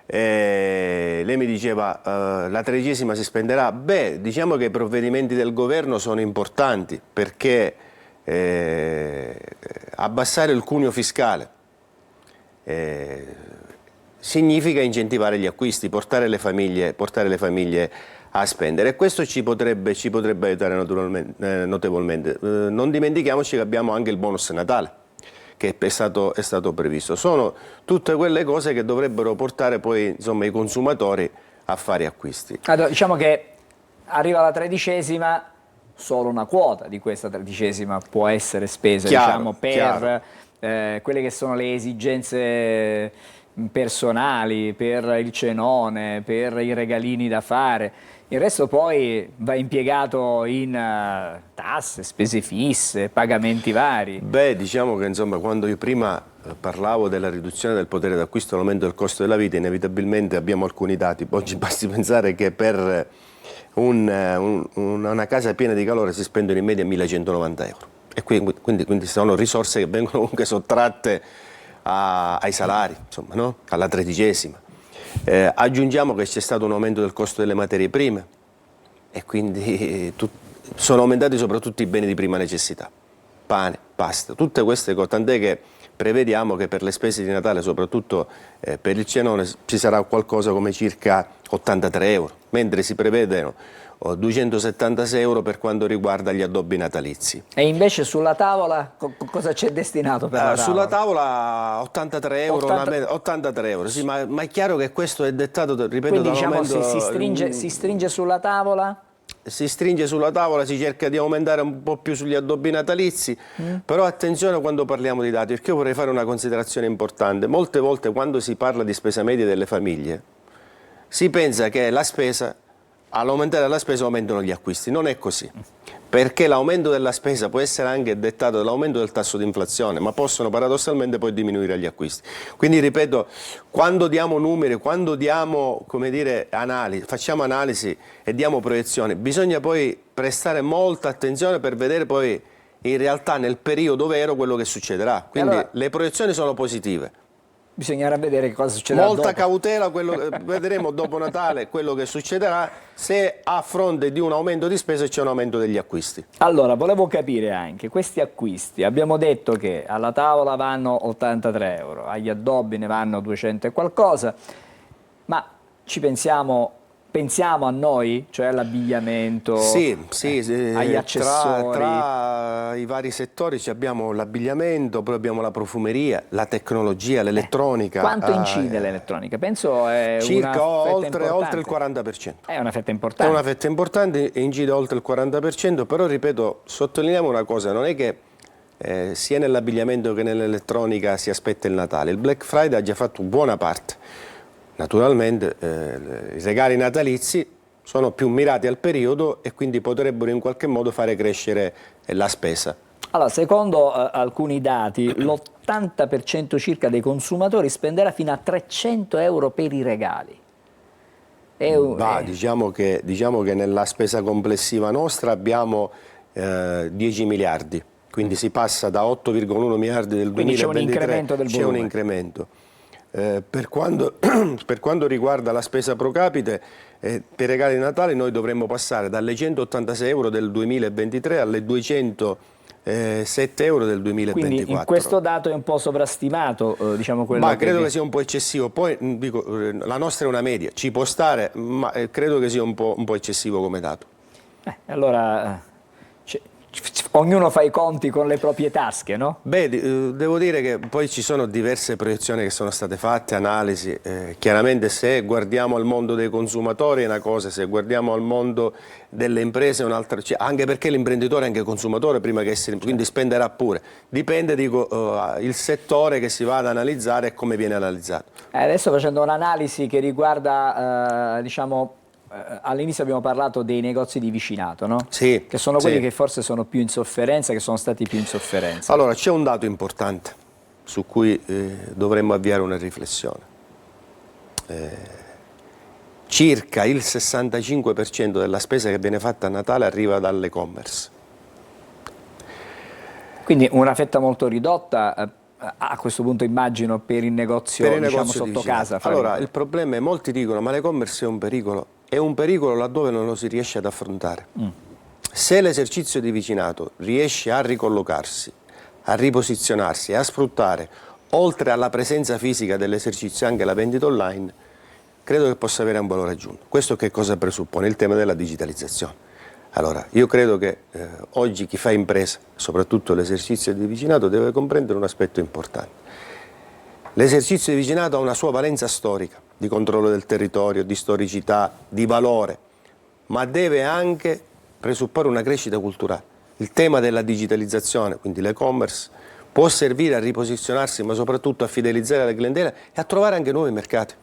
lei mi diceva la tredicesima si spenderà. Beh, diciamo che i provvedimenti del governo sono importanti, perché abbassare il cuneo fiscale significa incentivare gli acquisti, portare le famiglie a spendere, e questo ci potrebbe aiutare notevolmente. Non dimentichiamoci che abbiamo anche il bonus Natale, che è stato previsto. Sono tutte quelle cose che dovrebbero portare poi, insomma, i consumatori a fare acquisti. Allora, diciamo che arriva la tredicesima, solo una quota di questa tredicesima può essere spesa, diciamo, per quelle che sono le esigenze personali, per il cenone, per i regalini da fare. Il resto poi va impiegato in tasse, spese fisse, pagamenti vari. Beh, diciamo che insomma, quando io prima parlavo della riduzione del potere d'acquisto e l'aumento del costo della vita, inevitabilmente abbiamo alcuni dati. Oggi basti pensare che per una casa piena di calore si spendono in media 1.190 euro. E quindi sono risorse che vengono comunque sottratte ai salari, insomma, no? Alla tredicesima. Aggiungiamo che c'è stato un aumento del costo delle materie prime e quindi sono aumentati soprattutto i beni di prima necessità, pane, pasta, tutte queste cose, tant'è che prevediamo che per le spese di Natale, soprattutto per il cenone, ci sarà qualcosa come circa 83 euro, mentre si prevedono 276 euro per quanto riguarda gli addobbi natalizi. E invece sulla tavola cosa c'è destinato per la tavola? Sulla tavola 83 euro, 83 euro, sì, ma è chiaro che questo è dettato, ripeto, quindi diciamo dall'aumento... si stringe sulla tavola? Si stringe sulla tavola, si cerca di aumentare un po' più sugli addobbi natalizi, però attenzione quando parliamo di dati, perché io vorrei fare una considerazione importante. Molte volte quando si parla di spesa media delle famiglie si pensa che la spesa, all'aumentare la spesa aumentano gli acquisti. Non è così, perché l'aumento della spesa può essere anche dettato dall'aumento del tasso di inflazione, ma possono paradossalmente poi diminuire gli acquisti. Quindi ripeto, quando diamo numeri, quando diamo, come dire, facciamo analisi e diamo proiezioni, bisogna poi prestare molta attenzione per vedere poi in realtà nel periodo vero quello che succederà. Quindi allora, le proiezioni sono positive. Bisognerà vedere che cosa succederà Molta dopo. cautela, vedremo dopo Natale quello che succederà, se a fronte di un aumento di spese c'è un aumento degli acquisti. Allora, volevo capire anche, questi acquisti, abbiamo detto che alla tavola vanno 83 euro, agli addobbi ne vanno 200 e qualcosa, ma ci pensiamo a noi, cioè all'abbigliamento, agli accessori? Tra i vari settori abbiamo l'abbigliamento, poi abbiamo la profumeria, la tecnologia, l'elettronica. Quanto incide l'elettronica? Penso è circa oltre il 40%. È una fetta importante. È una fetta importante, incide oltre il 40%, però ripeto, sottolineiamo una cosa, non è che sia nell'abbigliamento che nell'elettronica si aspetta il Natale. Il Black Friday ha già fatto buona parte. naturalmente i regali natalizi sono più mirati al periodo e quindi potrebbero in qualche modo fare crescere la spesa. Allora, secondo alcuni dati, l'80% circa dei consumatori spenderà fino a 300 euro per i regali. Diciamo che nella spesa complessiva nostra abbiamo 10 miliardi, quindi si passa da 8,1 miliardi del 2023, c'è un incremento. Per quanto riguarda la spesa pro capite, per i regali di Natale noi dovremmo passare dalle 186 euro del 2023 alle 207 euro del 2024. Quindi in questo dato è un po' sovrastimato, diciamo quello ma credo che sia un po' eccessivo. Poi dico, la nostra è una media, ci può stare, ma credo che sia un po' eccessivo come dato. Allora ognuno fa i conti con le proprie tasche, no? Beh, devo dire che poi ci sono diverse proiezioni che sono state fatte, analisi. Chiaramente se guardiamo al mondo dei consumatori è una cosa, se guardiamo al mondo delle imprese è un'altra, anche perché l'imprenditore è anche consumatore prima che essere, quindi spenderà pure. Dipende, il settore che si va ad analizzare e come viene analizzato. Adesso facendo un'analisi che riguarda, diciamo, all'inizio abbiamo parlato dei negozi di vicinato, no? Sì. Che sono quelli che forse sono più in sofferenza, che sono stati più in sofferenza. Allora, c'è un dato importante su cui dovremmo avviare una riflessione. Circa il 65% della spesa che viene fatta a Natale arriva dall'e-commerce. Quindi una fetta molto ridotta, a questo punto immagino, per il negozio, diciamo, sotto casa. Allora, il problema è, molti dicono, ma l'e-commerce è un pericolo laddove non lo si riesce ad affrontare. Se l'esercizio di vicinato riesce a ricollocarsi, a riposizionarsi e a sfruttare, oltre alla presenza fisica dell'esercizio, anche la vendita online, credo che possa avere un valore aggiunto. Questo che cosa presuppone? Il tema della digitalizzazione. Allora, io credo che oggi chi fa impresa, soprattutto l'esercizio di vicinato, deve comprendere un aspetto importante. L'esercizio di vicinato ha una sua valenza storica, di controllo del territorio, di storicità, di valore, ma deve anche presupporre una crescita culturale. Il tema della digitalizzazione, quindi l'e-commerce, può servire a riposizionarsi, ma soprattutto a fidelizzare la clientela e a trovare anche nuovi mercati.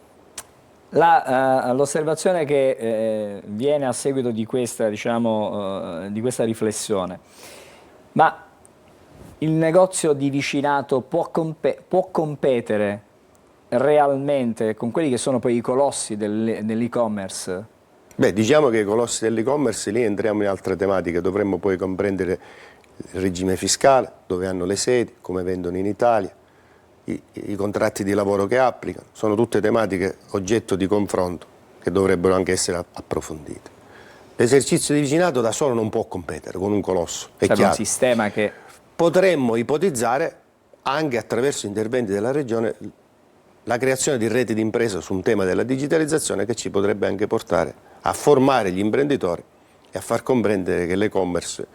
L'osservazione che viene a seguito di questa, diciamo, di questa riflessione, ma il negozio di vicinato può competere realmente con quelli che sono poi i colossi dell'e-commerce? Beh, diciamo che i colossi dell'e-commerce, lì entriamo in altre tematiche, dovremmo poi comprendere il regime fiscale, dove hanno le sedi, come vendono in Italia, i contratti di lavoro che applicano, sono tutte tematiche oggetto di confronto che dovrebbero anche essere approfondite. L'esercizio di vicinato da solo non può competere con un colosso, è chiaro. Un sistema che potremmo ipotizzare anche attraverso interventi della Regione la creazione di reti di impresa su un tema della digitalizzazione che ci potrebbe anche portare a formare gli imprenditori e a far comprendere che l'e-commerce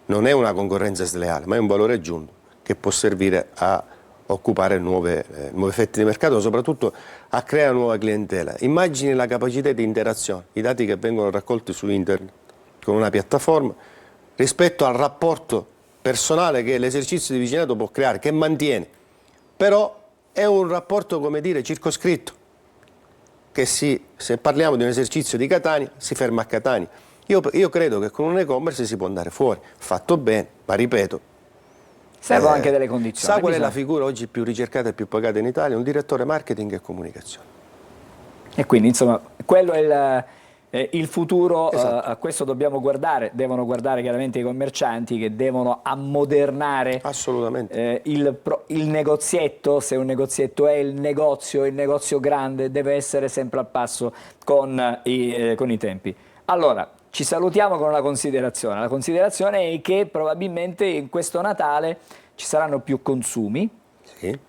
non è una concorrenza sleale, ma è un valore aggiunto che può servire a occupare nuove fette di mercato, soprattutto a creare nuova clientela. Immagini la capacità di interazione, i dati che vengono raccolti su internet con una piattaforma rispetto al rapporto personale che l'esercizio di vicinato può creare, che mantiene, però è un rapporto, come dire, circoscritto, che se parliamo di un esercizio di Catania, si ferma a Catania. Io credo che con un e-commerce si può andare fuori, fatto bene, ma ripeto, servono anche delle condizioni. Sa qual è la figura oggi più ricercata e più pagata in Italia? Un direttore marketing e comunicazione. E quindi, insomma, quello è il futuro, esatto. A questo dobbiamo guardare, devono guardare chiaramente i commercianti che devono ammodernare assolutamente il negozietto, se un negozietto è il negozio grande deve essere sempre al passo con i tempi. Allora, ci salutiamo con una considerazione. La considerazione è che probabilmente in questo Natale ci saranno più consumi e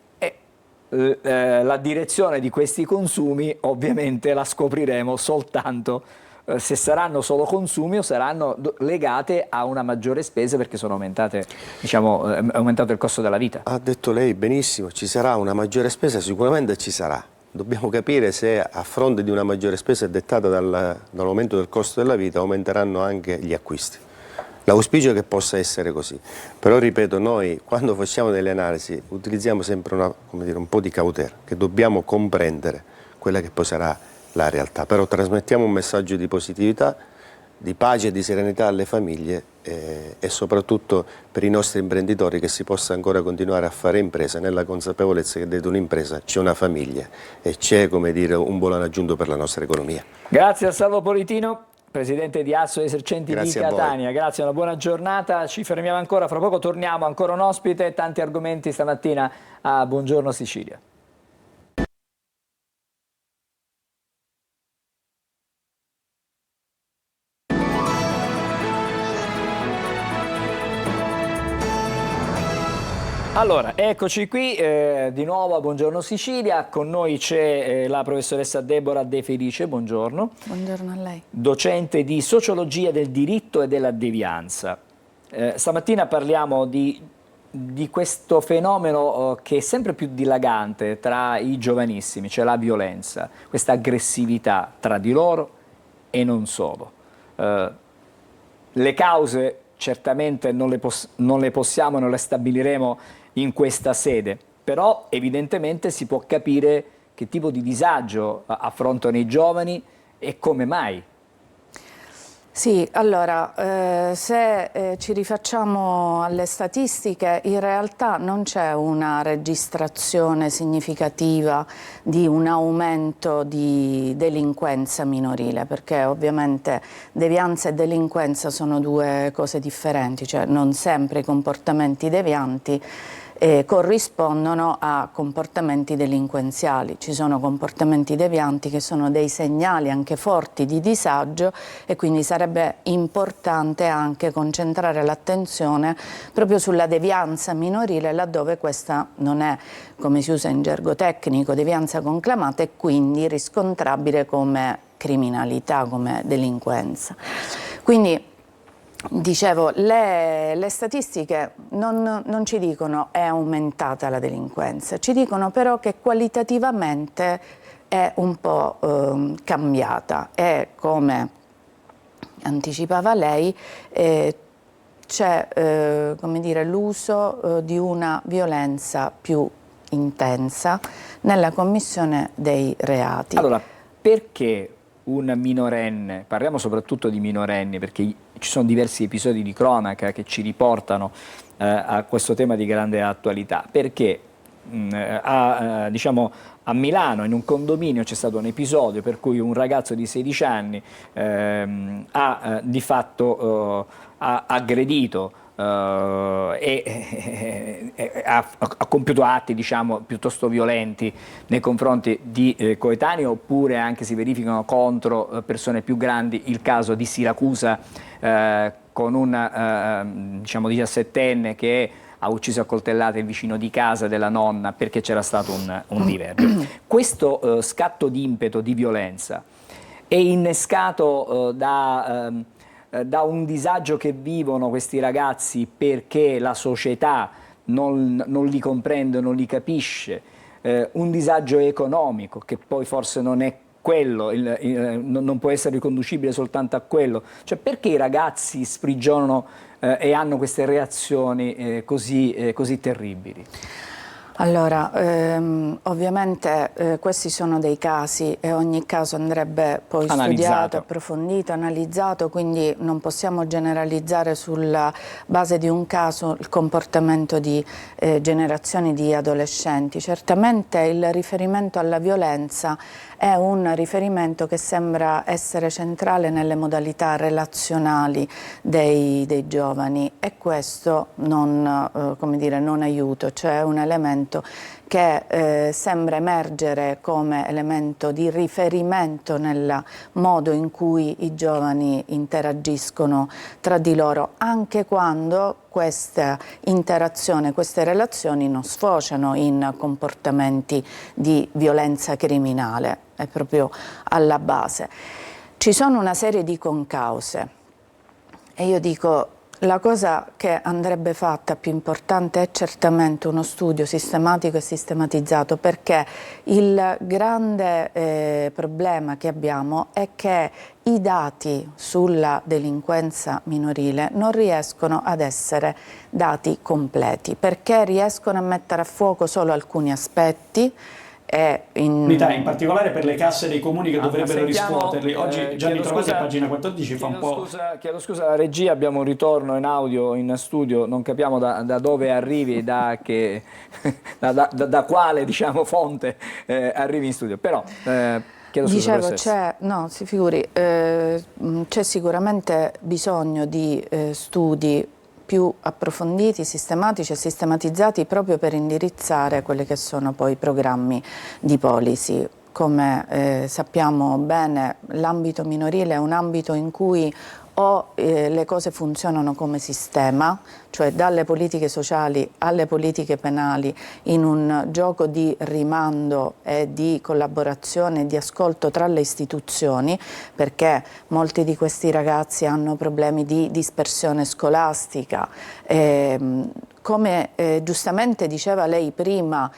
la direzione di questi consumi ovviamente la scopriremo soltanto se saranno solo consumi o saranno legate a una maggiore spesa perché sono aumentate, diciamo, è aumentato il costo della vita. Ha detto lei benissimo, ci sarà una maggiore spesa, sicuramente ci sarà. Dobbiamo capire se a fronte di una maggiore spesa dettata dall'aumento del costo della vita aumenteranno anche gli acquisti. L'auspicio è che possa essere così, però ripeto, noi quando facciamo delle analisi utilizziamo sempre un po' di cautela, che dobbiamo comprendere quella che poi sarà la realtà. Però trasmettiamo un messaggio di positività, di pace e di serenità alle famiglie e soprattutto per i nostri imprenditori, che si possa ancora continuare a fare impresa nella consapevolezza che dietro un'impresa c'è una famiglia e c'è, come dire, un valore aggiunto per la nostra economia. Grazie a Salvo Politino, presidente di Asso Esercenti di Grazie a voi. Catania. Grazie, una buona giornata. Ci fermiamo ancora, fra poco torniamo, ancora un ospite, tanti argomenti stamattina a Buongiorno Sicilia. Allora, eccoci qui di nuovo a Buongiorno Sicilia, con noi c'è la professoressa Deborah De Felice, buongiorno. Buongiorno a lei. Docente di Sociologia del diritto e della devianza. Stamattina parliamo di questo fenomeno che è sempre più dilagante tra i giovanissimi, cioè la violenza, questa aggressività tra di loro e non solo. Le cause certamente non le possiamo, non le stabiliremo in questa sede, però evidentemente si può capire che tipo di disagio affrontano i giovani e come mai. Sì, allora, se ci rifacciamo alle statistiche, in realtà non c'è una registrazione significativa di un aumento di delinquenza minorile, perché ovviamente devianza e delinquenza sono due cose differenti, cioè non sempre i comportamenti devianti corrispondono a comportamenti delinquenziali. Ci sono comportamenti devianti che sono dei segnali anche forti di disagio e quindi sarebbe importante anche concentrare l'attenzione proprio sulla devianza minorile, laddove questa non è, come si usa in gergo tecnico, devianza conclamata e quindi riscontrabile come criminalità, come delinquenza. Quindi dicevo, le statistiche non ci dicono è aumentata la delinquenza, ci dicono però che qualitativamente è un po' cambiata e, come anticipava lei, c'è come dire, l'uso di una violenza più intensa nella commissione dei reati. Allora, perché un minorenne, parliamo soprattutto di minorenni perché ci sono diversi episodi di cronaca che ci riportano a questo tema di grande attualità, perché diciamo, a Milano in un condominio c'è stato un episodio per cui un ragazzo di 16 anni ha di fatto aggredito ha compiuto atti, diciamo, piuttosto violenti nei confronti di coetanei, oppure anche si verificano contro persone più grandi. Il caso di Siracusa con un diciamo 17enne che ha ucciso a coltellate il vicino di casa della nonna perché c'era stato un diverbio. Questo scatto di impeto di violenza è innescato da un disagio che vivono questi ragazzi perché la società non li comprende, non li capisce, un disagio economico che poi forse non è quello, non può essere riconducibile soltanto a quello. Cioè, perché i ragazzi sprigionano e hanno queste reazioni così terribili? Allora, ovviamente questi sono dei casi e ogni caso andrebbe poi studiato, approfondito, analizzato, quindi non possiamo generalizzare sulla base di un caso il comportamento di generazioni di adolescenti. Certamente il riferimento alla violenza è un riferimento che sembra essere centrale nelle modalità relazionali dei giovani e questo non, come dire, non aiuta, cioè un elemento che sembra emergere come elemento di riferimento nel modo in cui i giovani interagiscono tra di loro, anche quando questa interazione, queste relazioni non sfociano in comportamenti di violenza criminale, è proprio alla base. Ci sono una serie di concause e io dico la cosa che andrebbe fatta più importante è certamente uno studio sistematico e sistematizzato, perché il grande problema che abbiamo è che i dati sulla delinquenza minorile non riescono ad essere dati completi, perché riescono a mettere a fuoco solo alcuni aspetti in particolare per le casse dei comuni che dovrebbero riscuoterli. Oggi Gianni Trovati a pagina 14 fa un po'... Chiedo scusa alla regia, abbiamo un ritorno in audio in studio, non capiamo da dove arrivi, da quale diciamo fonte arrivi in studio, però chiedo scusa. Dicevo, no, si figuri, c'è sicuramente bisogno di studi più approfonditi, sistematici e sistematizzati proprio per indirizzare quelli che sono poi i programmi di policy. Come sappiamo bene, l'ambito minorile è un ambito in cui o le cose funzionano come sistema, cioè dalle politiche sociali alle politiche penali, in un gioco di rimando e di collaborazione e di ascolto tra le istituzioni, perché molti di questi ragazzi hanno problemi di dispersione scolastica. Come giustamente diceva lei prima,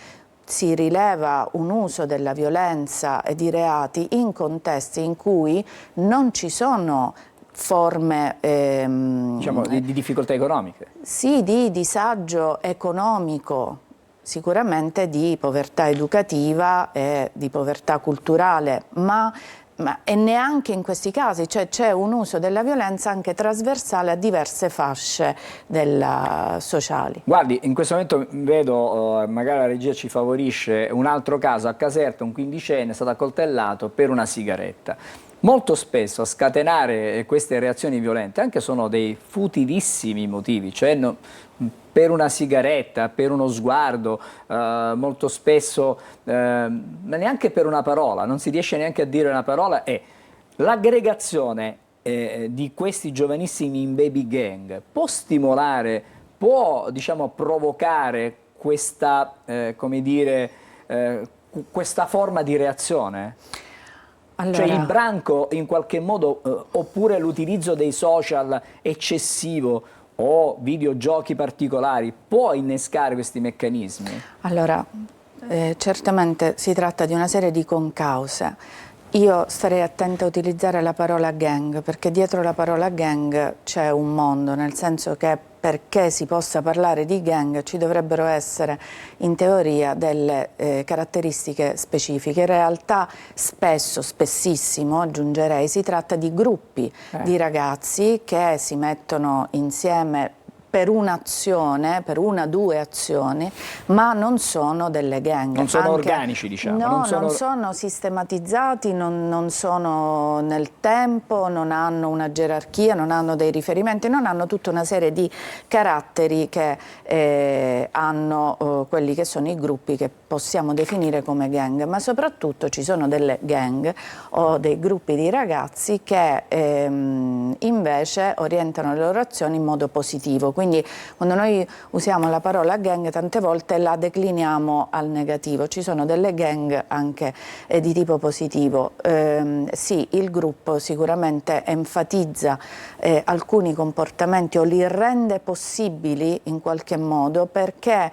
si rileva un uso della violenza e di reati in contesti in cui non ci sono forme diciamo di difficoltà economiche. Sì, di disagio economico, sicuramente di povertà educativa e di povertà culturale, ma e neanche in questi casi, cioè c'è un uso della violenza anche trasversale a diverse fasce sociali. Guardi, in questo momento vedo, magari la regia ci favorisce, un altro caso a Caserta, un quindicenne è stato accoltellato per una sigaretta. Molto spesso a scatenare queste reazioni violente anche sono dei futilissimi motivi, cioè per una sigaretta, per uno sguardo, molto spesso ma neanche per una parola, non si riesce neanche a dire una parola, e l'aggregazione di questi giovanissimi in baby gang può stimolare, può diciamo provocare questa, come dire, questa forma di reazione? Allora, cioè il branco in qualche modo, oppure l'utilizzo dei social eccessivo o videogiochi particolari può innescare questi meccanismi? Allora, certamente si tratta di una serie di concause. Io starei attenta a utilizzare la parola gang, perché dietro la parola gang c'è un mondo, nel senso che perché si possa parlare di gang ci dovrebbero essere in teoria delle caratteristiche specifiche. In realtà spesso, spessissimo aggiungerei, si tratta di gruppi di ragazzi che si mettono insieme per un'azione, per due azioni, ma non sono delle gang. Non sono organici, diciamo. No, non sono sistematizzati, non sono nel tempo, non hanno una gerarchia, non hanno dei riferimenti, non hanno tutta una serie di caratteri che hanno quelli che sono i gruppi che possiamo definire come gang, ma soprattutto ci sono delle gang o dei gruppi di ragazzi che invece orientano le loro azioni in modo positivo. Quindi quando noi usiamo la parola gang tante volte la decliniamo al negativo. Ci sono delle gang anche di tipo positivo. Sì, il gruppo sicuramente enfatizza alcuni comportamenti o li rende possibili in qualche modo, perché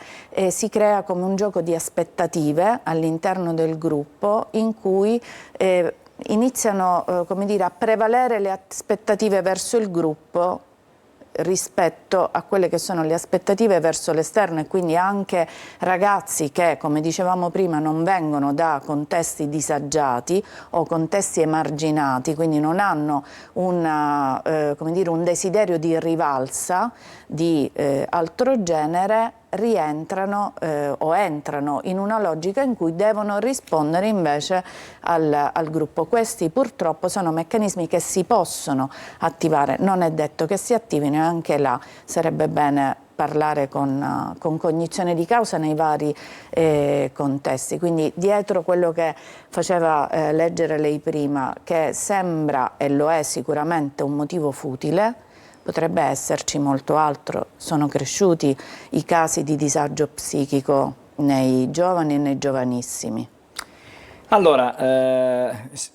si crea come un gioco di aspettative all'interno del gruppo in cui iniziano come dire, a prevalere le aspettative verso il gruppo rispetto a quelle che sono le aspettative verso l'esterno, e quindi anche ragazzi che, come dicevamo prima, non vengono da contesti disagiati o contesti emarginati, quindi non hanno come dire, un desiderio di rivalsa di altro genere, rientrano o entrano in una logica in cui devono rispondere invece al gruppo. Questi purtroppo sono meccanismi che si possono attivare, non è detto che si attivino, e anche là sarebbe bene parlare con cognizione di causa nei vari contesti. Quindi dietro quello che faceva leggere lei prima, che sembra, e lo è sicuramente, un motivo futile, potrebbe esserci molto altro. Sono cresciuti i casi di disagio psichico nei giovani e nei giovanissimi. Allora,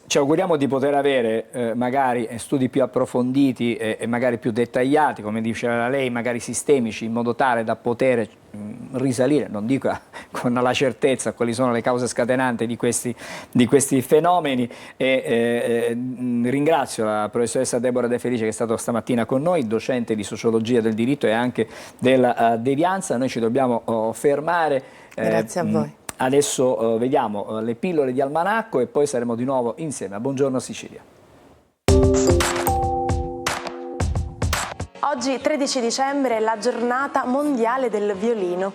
ci auguriamo di poter avere magari studi più approfonditi e magari più dettagliati, come diceva lei, magari sistemici, in modo tale da poter risalire, non dico con la certezza, quali sono le cause scatenanti di questi fenomeni. Ringrazio la professoressa Deborah De Felice, che è stata stamattina con noi, docente di sociologia del diritto e anche della devianza. Noi ci dobbiamo fermare. Grazie a voi. Adesso vediamo le pillole di Almanacco e poi saremo di nuovo insieme. Buongiorno Sicilia. Oggi 13 dicembre è la giornata mondiale del violino.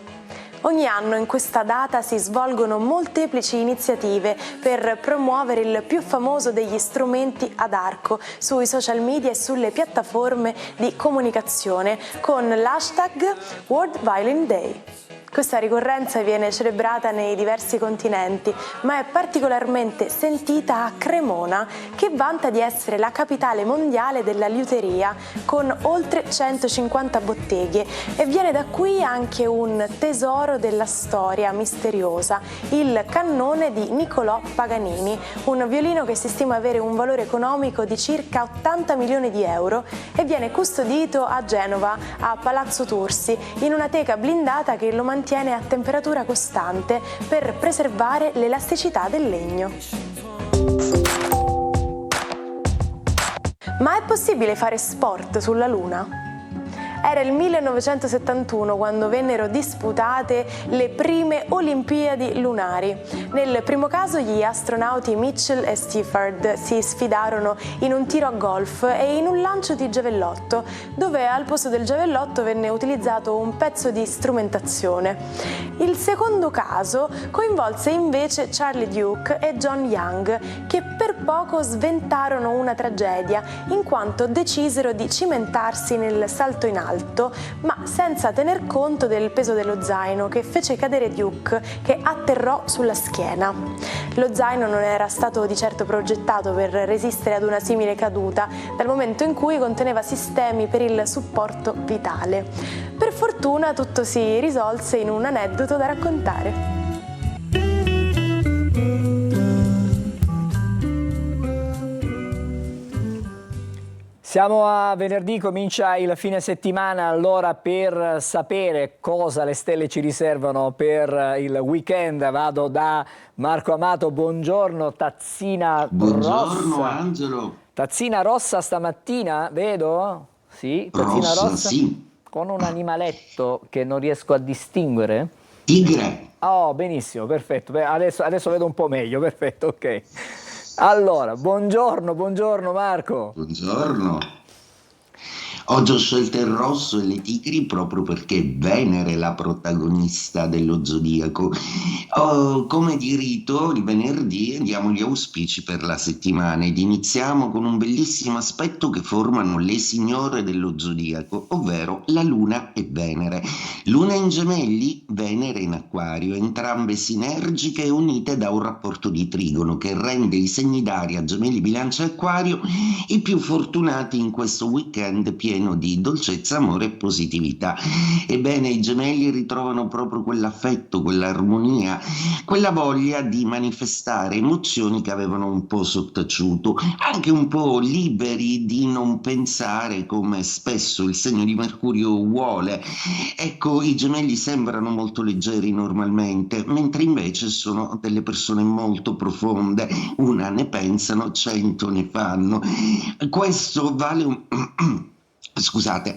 Ogni anno in questa data si svolgono molteplici iniziative per promuovere il più famoso degli strumenti ad arco sui social media e sulle piattaforme di comunicazione con l'hashtag World Violin Day. Questa ricorrenza viene celebrata nei diversi continenti, ma è particolarmente sentita a Cremona, che vanta di essere la capitale mondiale della liuteria, con oltre 150 botteghe, e viene da qui anche un tesoro della storia misteriosa, il cannone di Niccolò Paganini, un violino che si stima avere un valore economico di circa 80 milioni di euro e viene custodito a Genova, a Palazzo Tursi, in una teca blindata che lo mantiene a temperatura costante per preservare l'elasticità del legno. Ma è possibile fare sport sulla Luna? Era il 1971 quando vennero disputate le prime Olimpiadi lunari. Nel primo caso gli astronauti Mitchell e Stifford si sfidarono in un tiro a golf e in un lancio di giavellotto, dove al posto del giavellotto venne utilizzato un pezzo di strumentazione. Il secondo caso coinvolse invece Charlie Duke e John Young, che per poco sventarono una tragedia, in quanto decisero di cimentarsi nel salto in alto, ma senza tener conto del peso dello zaino, che fece cadere Duke, che atterrò sulla schiena. Lo zaino non era stato di certo progettato per resistere ad una simile caduta, dal momento in cui conteneva sistemi per il supporto vitale. Per fortuna tutto si risolse in un aneddoto da raccontare. Siamo a venerdì, comincia il fine settimana, allora per sapere cosa le stelle ci riservano per il weekend vado da Marco Amato. Buongiorno, tazzina Buongiorno rossa. Angelo. Tazzina rossa stamattina, vedo? Sì, tazzina rossa. Sì. Con un animaletto che non riesco a distinguere. Tigre. Oh, benissimo, perfetto. Beh, adesso vedo un po' meglio, perfetto, ok. Allora, buongiorno Marco. Buongiorno. Oggi ho scelto il rosso e le tigri proprio perché Venere è la protagonista dello zodiaco. Come di rito, il venerdì diamo gli auspici per la settimana ed iniziamo con un bellissimo aspetto che formano le signore dello zodiaco, ovvero la Luna e Venere. Luna in Gemelli, Venere in Acquario, entrambe sinergiche e unite da un rapporto di trigono che rende i segni d'aria Gemelli, Bilancia e Acquario i più fortunati in questo weekend pieno di dolcezza, amore e positività. Ebbene, i gemelli ritrovano proprio quell'affetto, quell'armonia, quella voglia di manifestare emozioni che avevano un po' sottaciuto, anche un po' liberi di non pensare come spesso il segno di Mercurio vuole. Ecco, i gemelli sembrano molto leggeri normalmente, mentre invece sono delle persone molto profonde. Una ne pensano, 100 ne fanno. Questo vale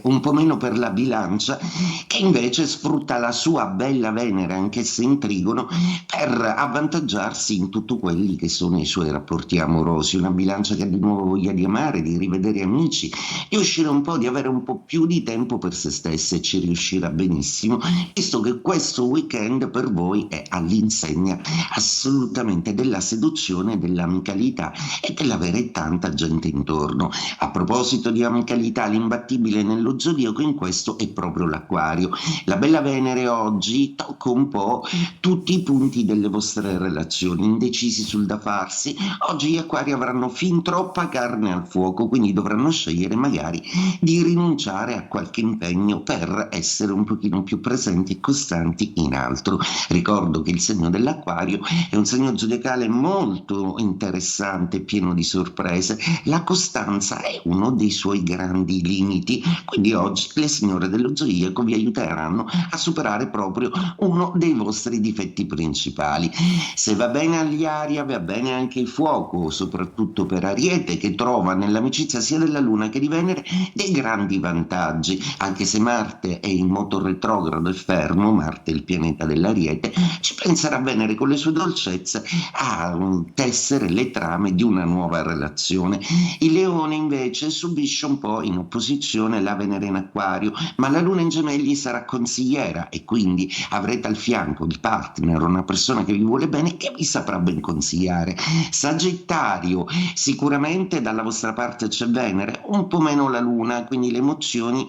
un po' meno per la Bilancia, che invece sfrutta la sua bella Venere, anch'essa in trigono, per avvantaggiarsi in tutto quelli che sono i suoi rapporti amorosi. Una Bilancia che ha di nuovo voglia di amare, di rivedere amici, di uscire un po', di avere un po' più di tempo per se stessa, e ci riuscirà benissimo, visto che questo weekend per voi è all'insegna assolutamente della seduzione, dell'amicalità e dell'avere tanta gente intorno. A proposito di amicalità, l'imbattibile nello zodiaco in questo è proprio l'Acquario. La bella Venere oggi tocca un po' tutti i punti delle vostre relazioni, indecisi sul da farsi. Oggi gli Acquari avranno fin troppa carne al fuoco, quindi dovranno scegliere magari di rinunciare a qualche impegno per essere un pochino più presenti e costanti in altro. Ricordo che il segno dell'Acquario è un segno zodiacale molto interessante, pieno di sorprese. La costanza è uno dei suoi grandi limiti. Uniti. Quindi oggi le signore dello zodiaco vi aiuteranno a superare proprio uno dei vostri difetti principali. Se va bene agli Aria, va bene anche il fuoco, soprattutto per Ariete, che trova nell'amicizia sia della Luna che di Venere dei grandi vantaggi, anche se Marte è in moto retrogrado e fermo. Marte è il pianeta dell'Ariete, ci penserà Venere con le sue dolcezze a tessere le trame di una nuova relazione. Il Leone invece subisce un po' in opposizione la Venere in Acquario, ma la Luna in Gemelli sarà consigliera e quindi avrete al fianco il partner, una persona che vi vuole bene, che vi saprà ben consigliare. Sagittario, sicuramente dalla vostra parte c'è Venere, un po' meno la Luna, quindi le emozioni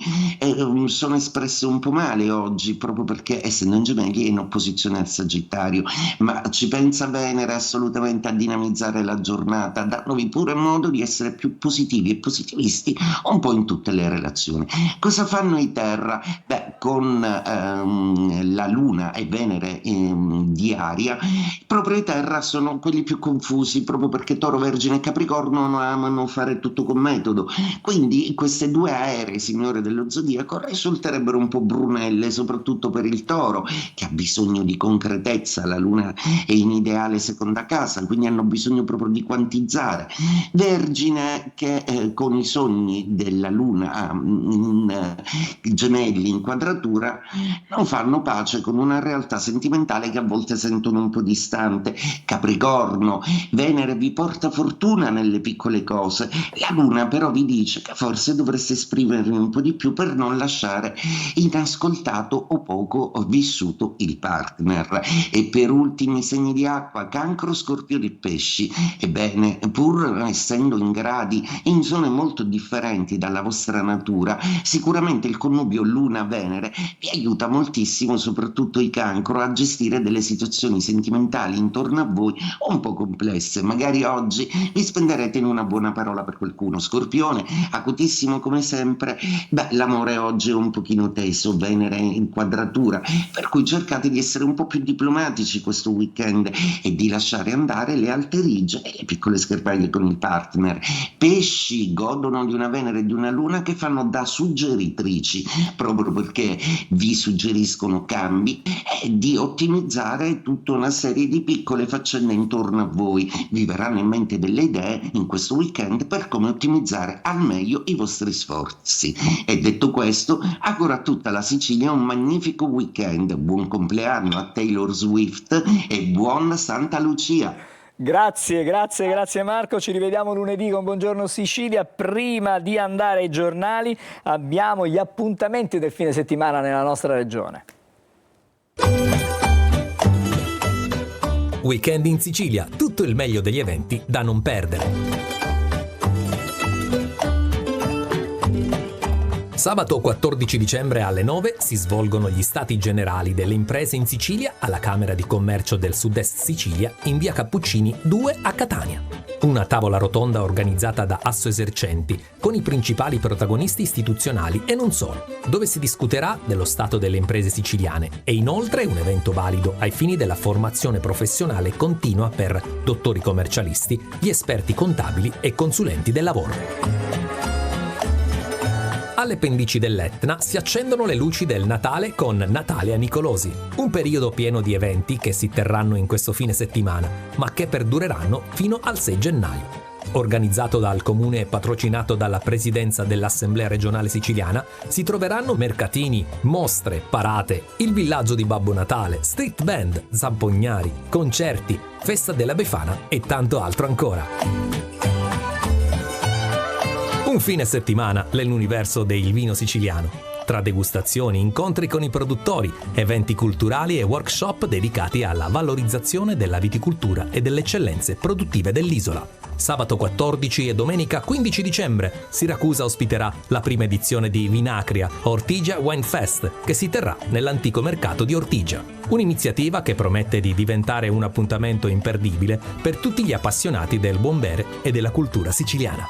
sono espresse un po' male oggi, proprio perché essendo in Gemelli è in opposizione al Sagittario, ma ci pensa Venere assolutamente a dinamizzare la giornata, dandovi pure modo di essere più positivi e positivisti un po' in tutte le relazioni. Cosa fanno i Terra? Beh, con la Luna e Venere di Aria, proprio i Terra sono quelli più confusi, proprio perché Toro, Vergine e Capricorno non amano fare tutto con metodo, quindi queste due aeree signore dello zodiaco risulterebbero un po' brunelle, soprattutto per il Toro, che ha bisogno di concretezza. La Luna è in ideale seconda casa, quindi hanno bisogno proprio di quantizzare. Vergine, che con i sogni della Luna in Gemelli in quadratura non fanno pace con una realtà sentimentale che a volte sentono un po' distante. Capricorno, Venere vi porta fortuna nelle piccole cose, la Luna però vi dice che forse dovreste esprimervi un po' di più per non lasciare inascoltato o poco vissuto il partner. E per ultimi segni di acqua, Cancro, Scorpione e Pesci. Ebbene, pur essendo in gradi in zone molto differenti dalla vostra natura, sicuramente il connubio Luna-Venere vi aiuta moltissimo, soprattutto i Cancro, a gestire delle situazioni sentimentali intorno a voi un po' complesse. Magari oggi vi spenderete in una buona parola per qualcuno. Scorpione, acutissimo come sempre. Beh, l'amore oggi è un pochino teso, Venere in quadratura, per cui cercate di essere un po' più diplomatici questo weekend e di lasciare andare le alterigie e le piccole scherpaglie con il partner. Pesci godono di una Venere e di una Luna che fanno da suggeritrici, proprio perché vi suggeriscono cambi e di ottimizzare tutta una serie di piccole faccende intorno a voi. Vi verranno in mente delle idee in questo weekend per come ottimizzare al meglio i vostri sforzi. E detto questo, auguro a tutta la Sicilia un magnifico weekend. Buon compleanno a Taylor Swift e buon Santa Lucia. Grazie Marco, ci rivediamo lunedì con Buongiorno Sicilia. Prima di andare ai giornali abbiamo gli appuntamenti del fine settimana nella nostra regione. Weekend in Sicilia, tutto il meglio degli eventi da non perdere. Sabato 14 dicembre alle 9 si svolgono gli stati generali delle imprese in Sicilia alla Camera di Commercio del Sud-Est Sicilia in via Cappuccini 2 a Catania. Una tavola rotonda organizzata da Assoesercenti con i principali protagonisti istituzionali e non solo, dove si discuterà dello stato delle imprese siciliane e inoltre un evento valido ai fini della formazione professionale continua per dottori commercialisti, gli esperti contabili e consulenti del lavoro. Alle pendici dell'Etna si accendono le luci del Natale con Natale a Nicolosi, un periodo pieno di eventi che si terranno in questo fine settimana, ma che perdureranno fino al 6 gennaio. Organizzato dal Comune e patrocinato dalla Presidenza dell'Assemblea regionale siciliana, si troveranno mercatini, mostre, parate, il villaggio di Babbo Natale, street band, zampognari, concerti, festa della Befana e tanto altro ancora. Un fine settimana nell'universo del vino siciliano, tra degustazioni, incontri con i produttori, eventi culturali e workshop dedicati alla valorizzazione della viticoltura e delle eccellenze produttive dell'isola. Sabato 14 e domenica 15 dicembre Siracusa ospiterà la prima edizione di Vinacria Ortigia Wine Fest, che si terrà nell'antico mercato di Ortigia. Un'iniziativa che promette di diventare un appuntamento imperdibile per tutti gli appassionati del buon bere e della cultura siciliana.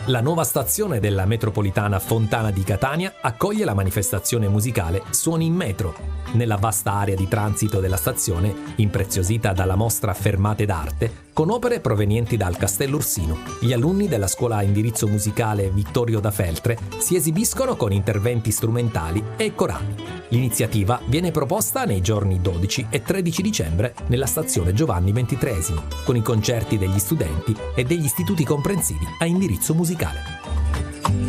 La nuova stazione della metropolitana Fontana di Catania accoglie la manifestazione musicale Suoni in Metro. Nella vasta area di transito della stazione, impreziosita dalla mostra Fermate d'Arte, con opere provenienti dal Castello Ursino, gli alunni della scuola indirizzo musicale Vittorio da Feltre si esibiscono con interventi strumentali e corali. L'iniziativa viene proposta nei giorni 12 e 13 dicembre nella stazione Giovanni XXIII, con i concerti degli studenti e degli istituti comprensivi a indirizzo musicale.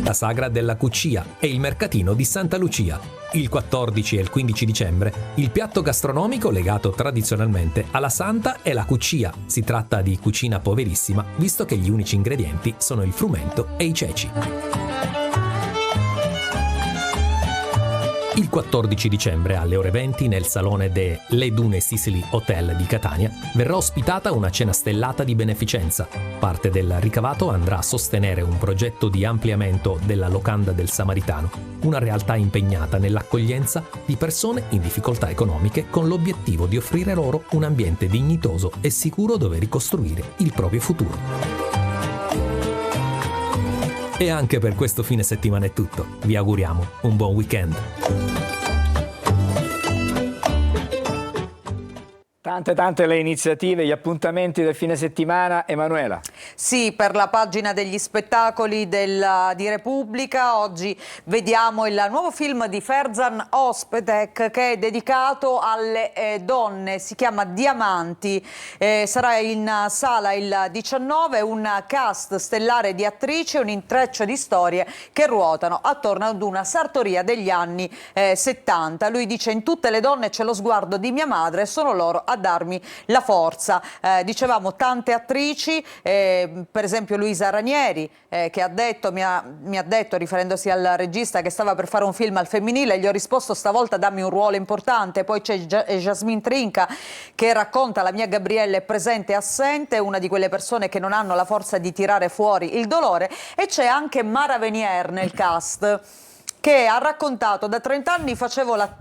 La Sagra della Cuccia e il mercatino di Santa Lucia. Il 14 e il 15 dicembre il piatto gastronomico legato tradizionalmente alla Santa è la Cuccia. Si tratta di cucina poverissima, visto che gli unici ingredienti sono il frumento e i ceci. Il 14 dicembre alle ore 20 nel salone de Le Dune Sicily Hotel di Catania verrà ospitata una cena stellata di beneficenza. Parte del ricavato andrà a sostenere un progetto di ampliamento della locanda del Samaritano, una realtà impegnata nell'accoglienza di persone in difficoltà economiche con l'obiettivo di offrire loro un ambiente dignitoso e sicuro dove ricostruire il proprio futuro. E anche per questo fine settimana è tutto. Vi auguriamo un buon weekend. Tante le iniziative, gli appuntamenti del fine settimana. Emanuela. Sì, per la pagina degli spettacoli di Repubblica oggi vediamo il nuovo film di Ferzan Özpetek che è dedicato alle donne, si chiama Diamanti, sarà in sala il 19, un cast stellare di attrici e un intreccio di storie che ruotano attorno ad una sartoria degli anni 70. Lui dice: in tutte le donne c'è lo sguardo di mia madre, sono loro a darmi la forza. Dicevamo tante attrici, per esempio Luisa Ranieri, che mi ha detto, riferendosi al regista, che stava per fare un film al femminile. Gli ho risposto: stavolta dammi un ruolo importante. Poi c'è Jasmine Trinca che racconta: la mia Gabriella è presente e assente, una di quelle persone che non hanno la forza di tirare fuori il dolore. E c'è anche Mara Venier nel cast, che ha raccontato: da 30 anni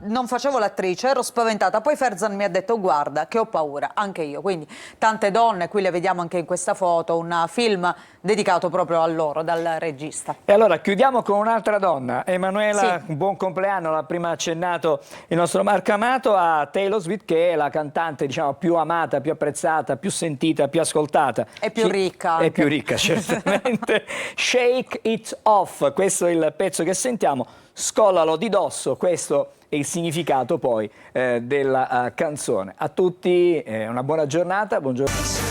non facevo l'attrice, ero spaventata, poi Ferzan mi ha detto: guarda che ho paura, anche io. Quindi tante donne, qui le vediamo anche in questa foto, un film dedicato proprio a loro dal regista. E allora chiudiamo con un'altra donna, Emanuela. Sì. Buon compleanno, l'ha prima accennato il nostro Marco Amato, a Taylor Swift, che è la cantante, diciamo, più amata, più apprezzata, più sentita, più ascoltata. E più ricca anche. È più ricca, certamente. Shake It Off, questo è il pezzo che sentiamo. Scollalo di dosso, questo è il significato poi della canzone. A tutti una buona giornata, buongiorno.